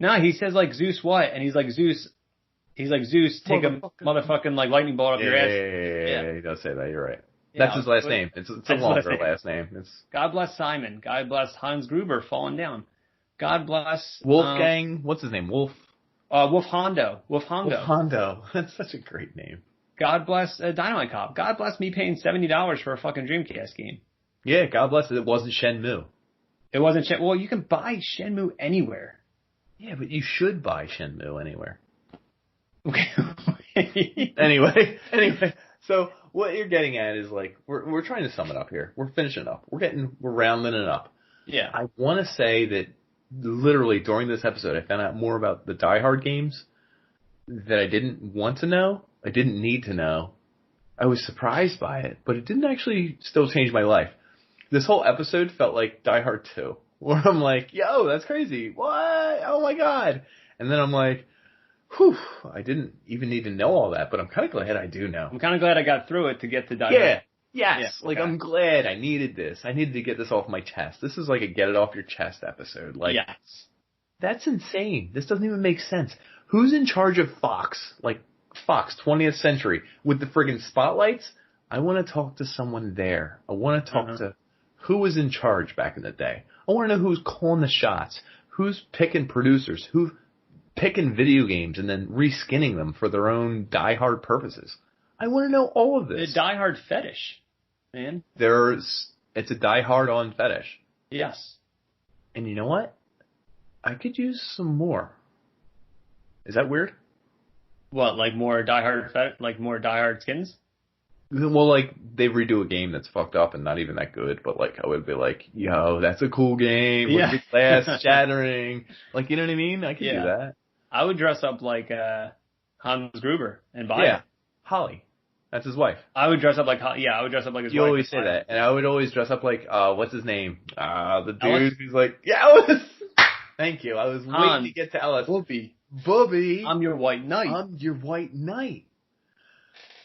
No, he says like Zeus what? And he's like Zeus. He's like Zeus. Take a motherfucking like lightning bolt up your ass. Yeah, he does say that. You're right. That's his last name. It's a longer last name. God bless Simon. God bless Hans Gruber falling down. God bless Wolfgang. What's his name? Wolf Hondo. Wolf Hondo. That's such a great name. God bless Dynamite Cop. God bless me paying $70 for a fucking Dreamcast game. Yeah, God bless it wasn't Shenmue. It wasn't Shenmue. Well, you can buy Shenmue anywhere. Yeah, but you should buy Shenmue anywhere. Okay. Anyway. So what you're getting at is like we're trying to sum it up here. We're finishing up. We're rounding it up. Yeah. I want to say that literally during this episode, I found out more about the Die Hard games that I didn't want to know. I didn't need to know. I was surprised by it, but it didn't actually still change my life. This whole episode felt like Die Hard 2, where I'm like, yo, that's crazy. What? Oh my God. And then I'm like, whew, I didn't even need to know all that, but I'm kind of glad I do know. I'm kind of glad I got through it to get to Die Hard. Yes. Like, I'm glad I needed this. I needed to get this off my chest. This is like a get it off your chest episode. Like, yes. That's insane. This doesn't even make sense. Who's in charge of Fox? Like, Fox 20th Century with the friggin' spotlights. I want to talk to someone there. I want to talk to who was in charge back in the day. I want to know who's calling the shots, who's picking producers, who's picking video games and then reskinning them for their own diehard purposes. I want to know all of this. The diehard fetish, man. It's a diehard on fetish. Yes. And you know what? I could use some more. Is that weird? What, like more diehard skins? Well, like, they redo a game that's fucked up and not even that good, but, like, I would be like, yo, that's a cool game. Yeah. With the glass shattering. Like, you know what I mean? I could do that. I would dress up like Hans Gruber and buy it. Holly. That's his wife. I would dress up like, I would dress up like his wife. You always say that. And I would always dress up like, what's his name? The dude who's like, Ellis! Thank you. I was waiting to get to Ellis. Bubby. I'm your white knight. I'm your white knight.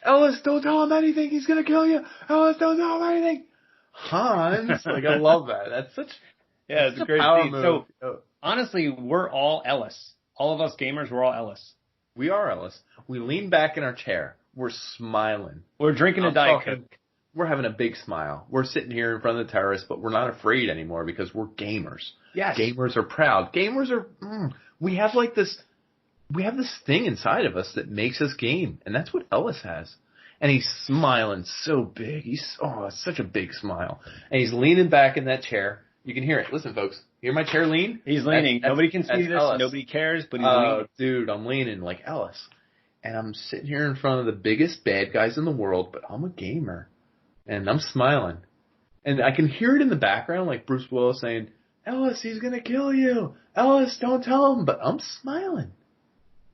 Ellis, don't tell him anything. He's going to kill you. Ellis, don't tell him anything. Hans. Like, I love that. That's such it's a great power scene. move. So, honestly, we're all Ellis. All of us gamers, we're all Ellis. We are Ellis. We lean back in our chair. We're smiling. We're drinking a Diet Coke. We're having a big smile. We're sitting here in front of the terrace, but we're not afraid anymore because we're gamers. Yes. Gamers are proud. Gamers are, we have this thing inside of us that makes us game. And that's what Ellis has. And he's smiling so big. It's such a big smile. And he's leaning back in that chair. You can hear it. Listen, folks. Hear my chair lean? He's leaning. Nobody can see this. Ellis. Nobody cares, but he's leaning. Dude, I'm leaning like Ellis. And I'm sitting here in front of the biggest bad guys in the world, but I'm a gamer. And I'm smiling. And I can hear it in the background, like Bruce Willis saying, Ellis, he's going to kill you. Ellis, don't tell him. But I'm smiling.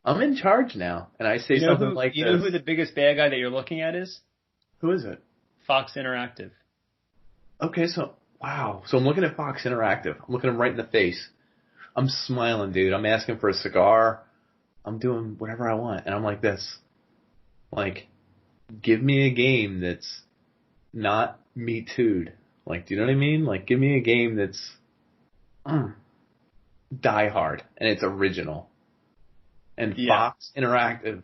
I'm in charge now. And I say something like this. You know who the biggest bad guy that you're looking at is? Who is it? Fox Interactive. Okay, so, wow. So I'm looking at Fox Interactive. I'm looking him right in the face. I'm smiling, dude. I'm asking for a cigar. I'm doing whatever I want. And I'm like this. Like, give me a game that's not Me Too'd. Like, do you know what I mean? Like, give me a game that's Die Hard. And it's original. And Fox Interactive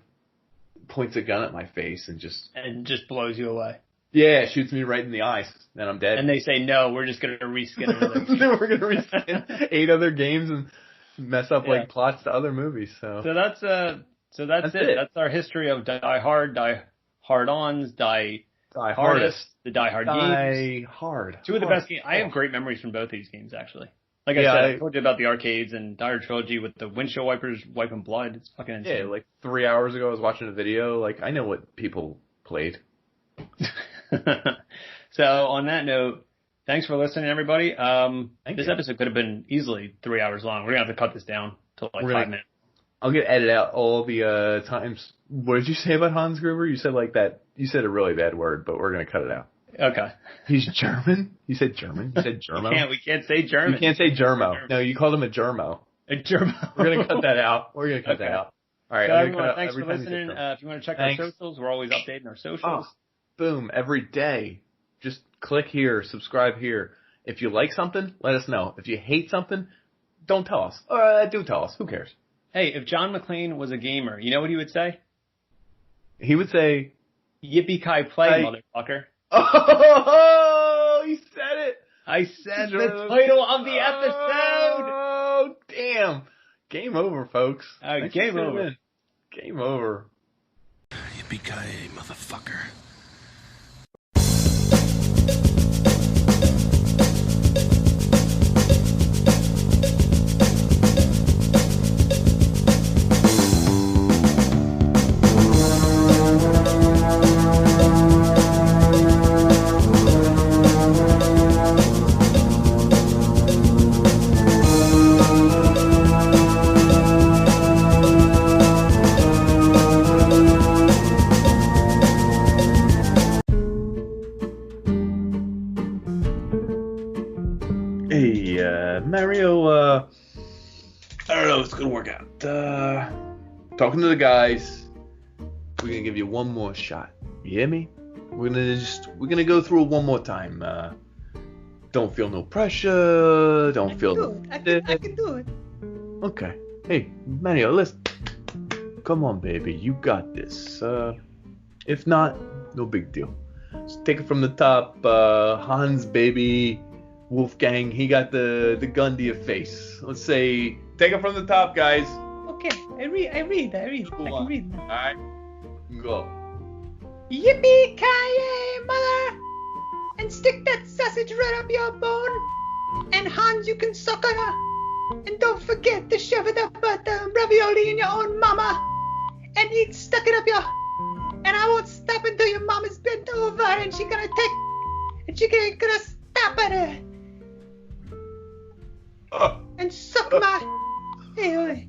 points a gun at my face and just blows you away. Yeah, shoots me right in the eyes, and I'm dead. And they say, no, we're just going to reskin it. We're going to reskin 8 other games and mess up like plots to other movies. So that's it. That's our history of Die Hard, Die Hard-Ons, Die Hardest, the Die Hard games. Die Hard. 2 of the best games. I have great memories from both these games, actually. Like I said, I told you about the arcades and Die Hard Trilogy with the windshield wipers wiping blood. It's fucking insane. Yeah, like 3 hours ago I was watching a video. Like, I know what people played. So, on that note, thanks for listening, everybody. This episode could have been easily 3 hours long. We're going to have to cut this down to like 5 minutes. I'm going to edit out all the times. What did you say about Hans Gruber? You said like that. You said a really bad word, but we're going to cut it out. Okay. He's German? You said German? You said Germo? We can't say German. You can't say Germo. No, you called him a Germo. A Germo. We're going to cut that out. We're going to cut that out. All right. So everyone, thanks for listening. If you want to check our socials, we're always updating our socials. Boom. Every day. Just click here. Subscribe here. If you like something, let us know. If you hate something, don't tell us. Do tell us. Who cares? Hey, if John McClane was a gamer, you know what he would say? He would say, Yippee-ki-play, motherfucker. Oh, he said it. I said the title of the episode. Oh, damn. Game over, folks. Game over. Game over. Yippee-ki-yay, motherfucker. Mario, I don't know if it's gonna work out. Talking to the guys, we're gonna give you one more shot. You hear me? We're gonna go through it one more time. Don't feel no pressure. Don't feel. I can do it. Okay. Hey, Mario, listen. Come on, baby. You got this. If not, no big deal. Just take it from the top. Hans, baby, Wolfgang, he got the gun to your face. Let's say, take it from the top, guys. Okay, I read. I can read now. Alright, go. Yippee-ki-yay, mother! And stick that sausage right up your bone. And Hans, you can suck on her. And don't forget to shove it up the ravioli in your own mama. And eat stuck it up your. And I won't stop until your mama's bent over and she gonna stop at her. And suck my. Hey,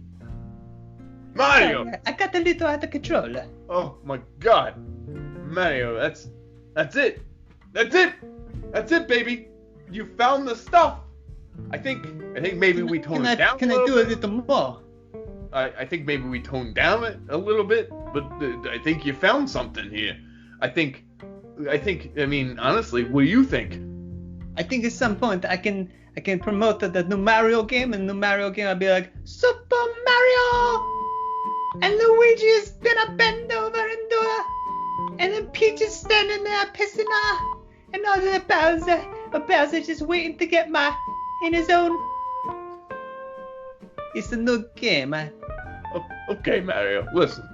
Mario! I got a little out of control. Oh my God, Mario, that's it. That's it, baby. You found the stuff. I think maybe we toned it down. Can I do a little more? I think maybe we toned down it a little bit, but I think you found something here. I mean, honestly, what do you think? I think at some point I can promote the new Mario game, and the new Mario game I'll be like, Super Mario! And Luigi is gonna bend over and do it. And then Peach is standing there pissing her. And all the Bowser just waiting to get in his own. It's a new game, man. Okay, Mario, listen.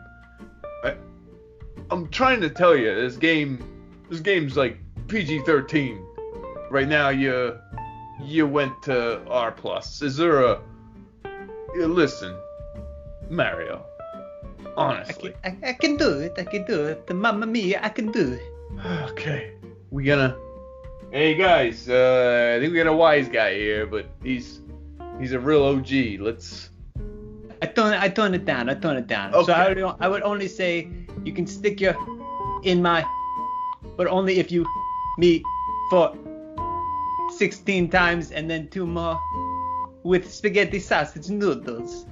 I'm trying to tell you, this game's like PG-13. Right now, you went to R+. Is there listen, Mario, honestly. I can do it. The Mamma Mia, I can do it. Okay, hey guys, I think we got a wise guy here, but he's a real OG. I tone it down. Okay. So I would only say you can stick your in my, but only if you meet for 16 times and then 2 more with spaghetti sausage noodles.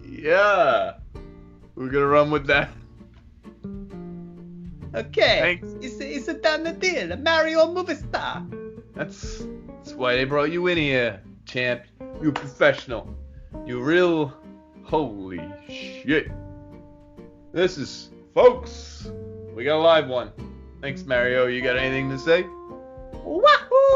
Yeah, we're gonna run with that. Okay, Thanks. it's a done deal. A Mario movie star. That's why they brought you in here, champ. You professional. You real. Holy shit. This is, folks. We got a live one. Thanks, Mario. You got anything to say? Wahoo!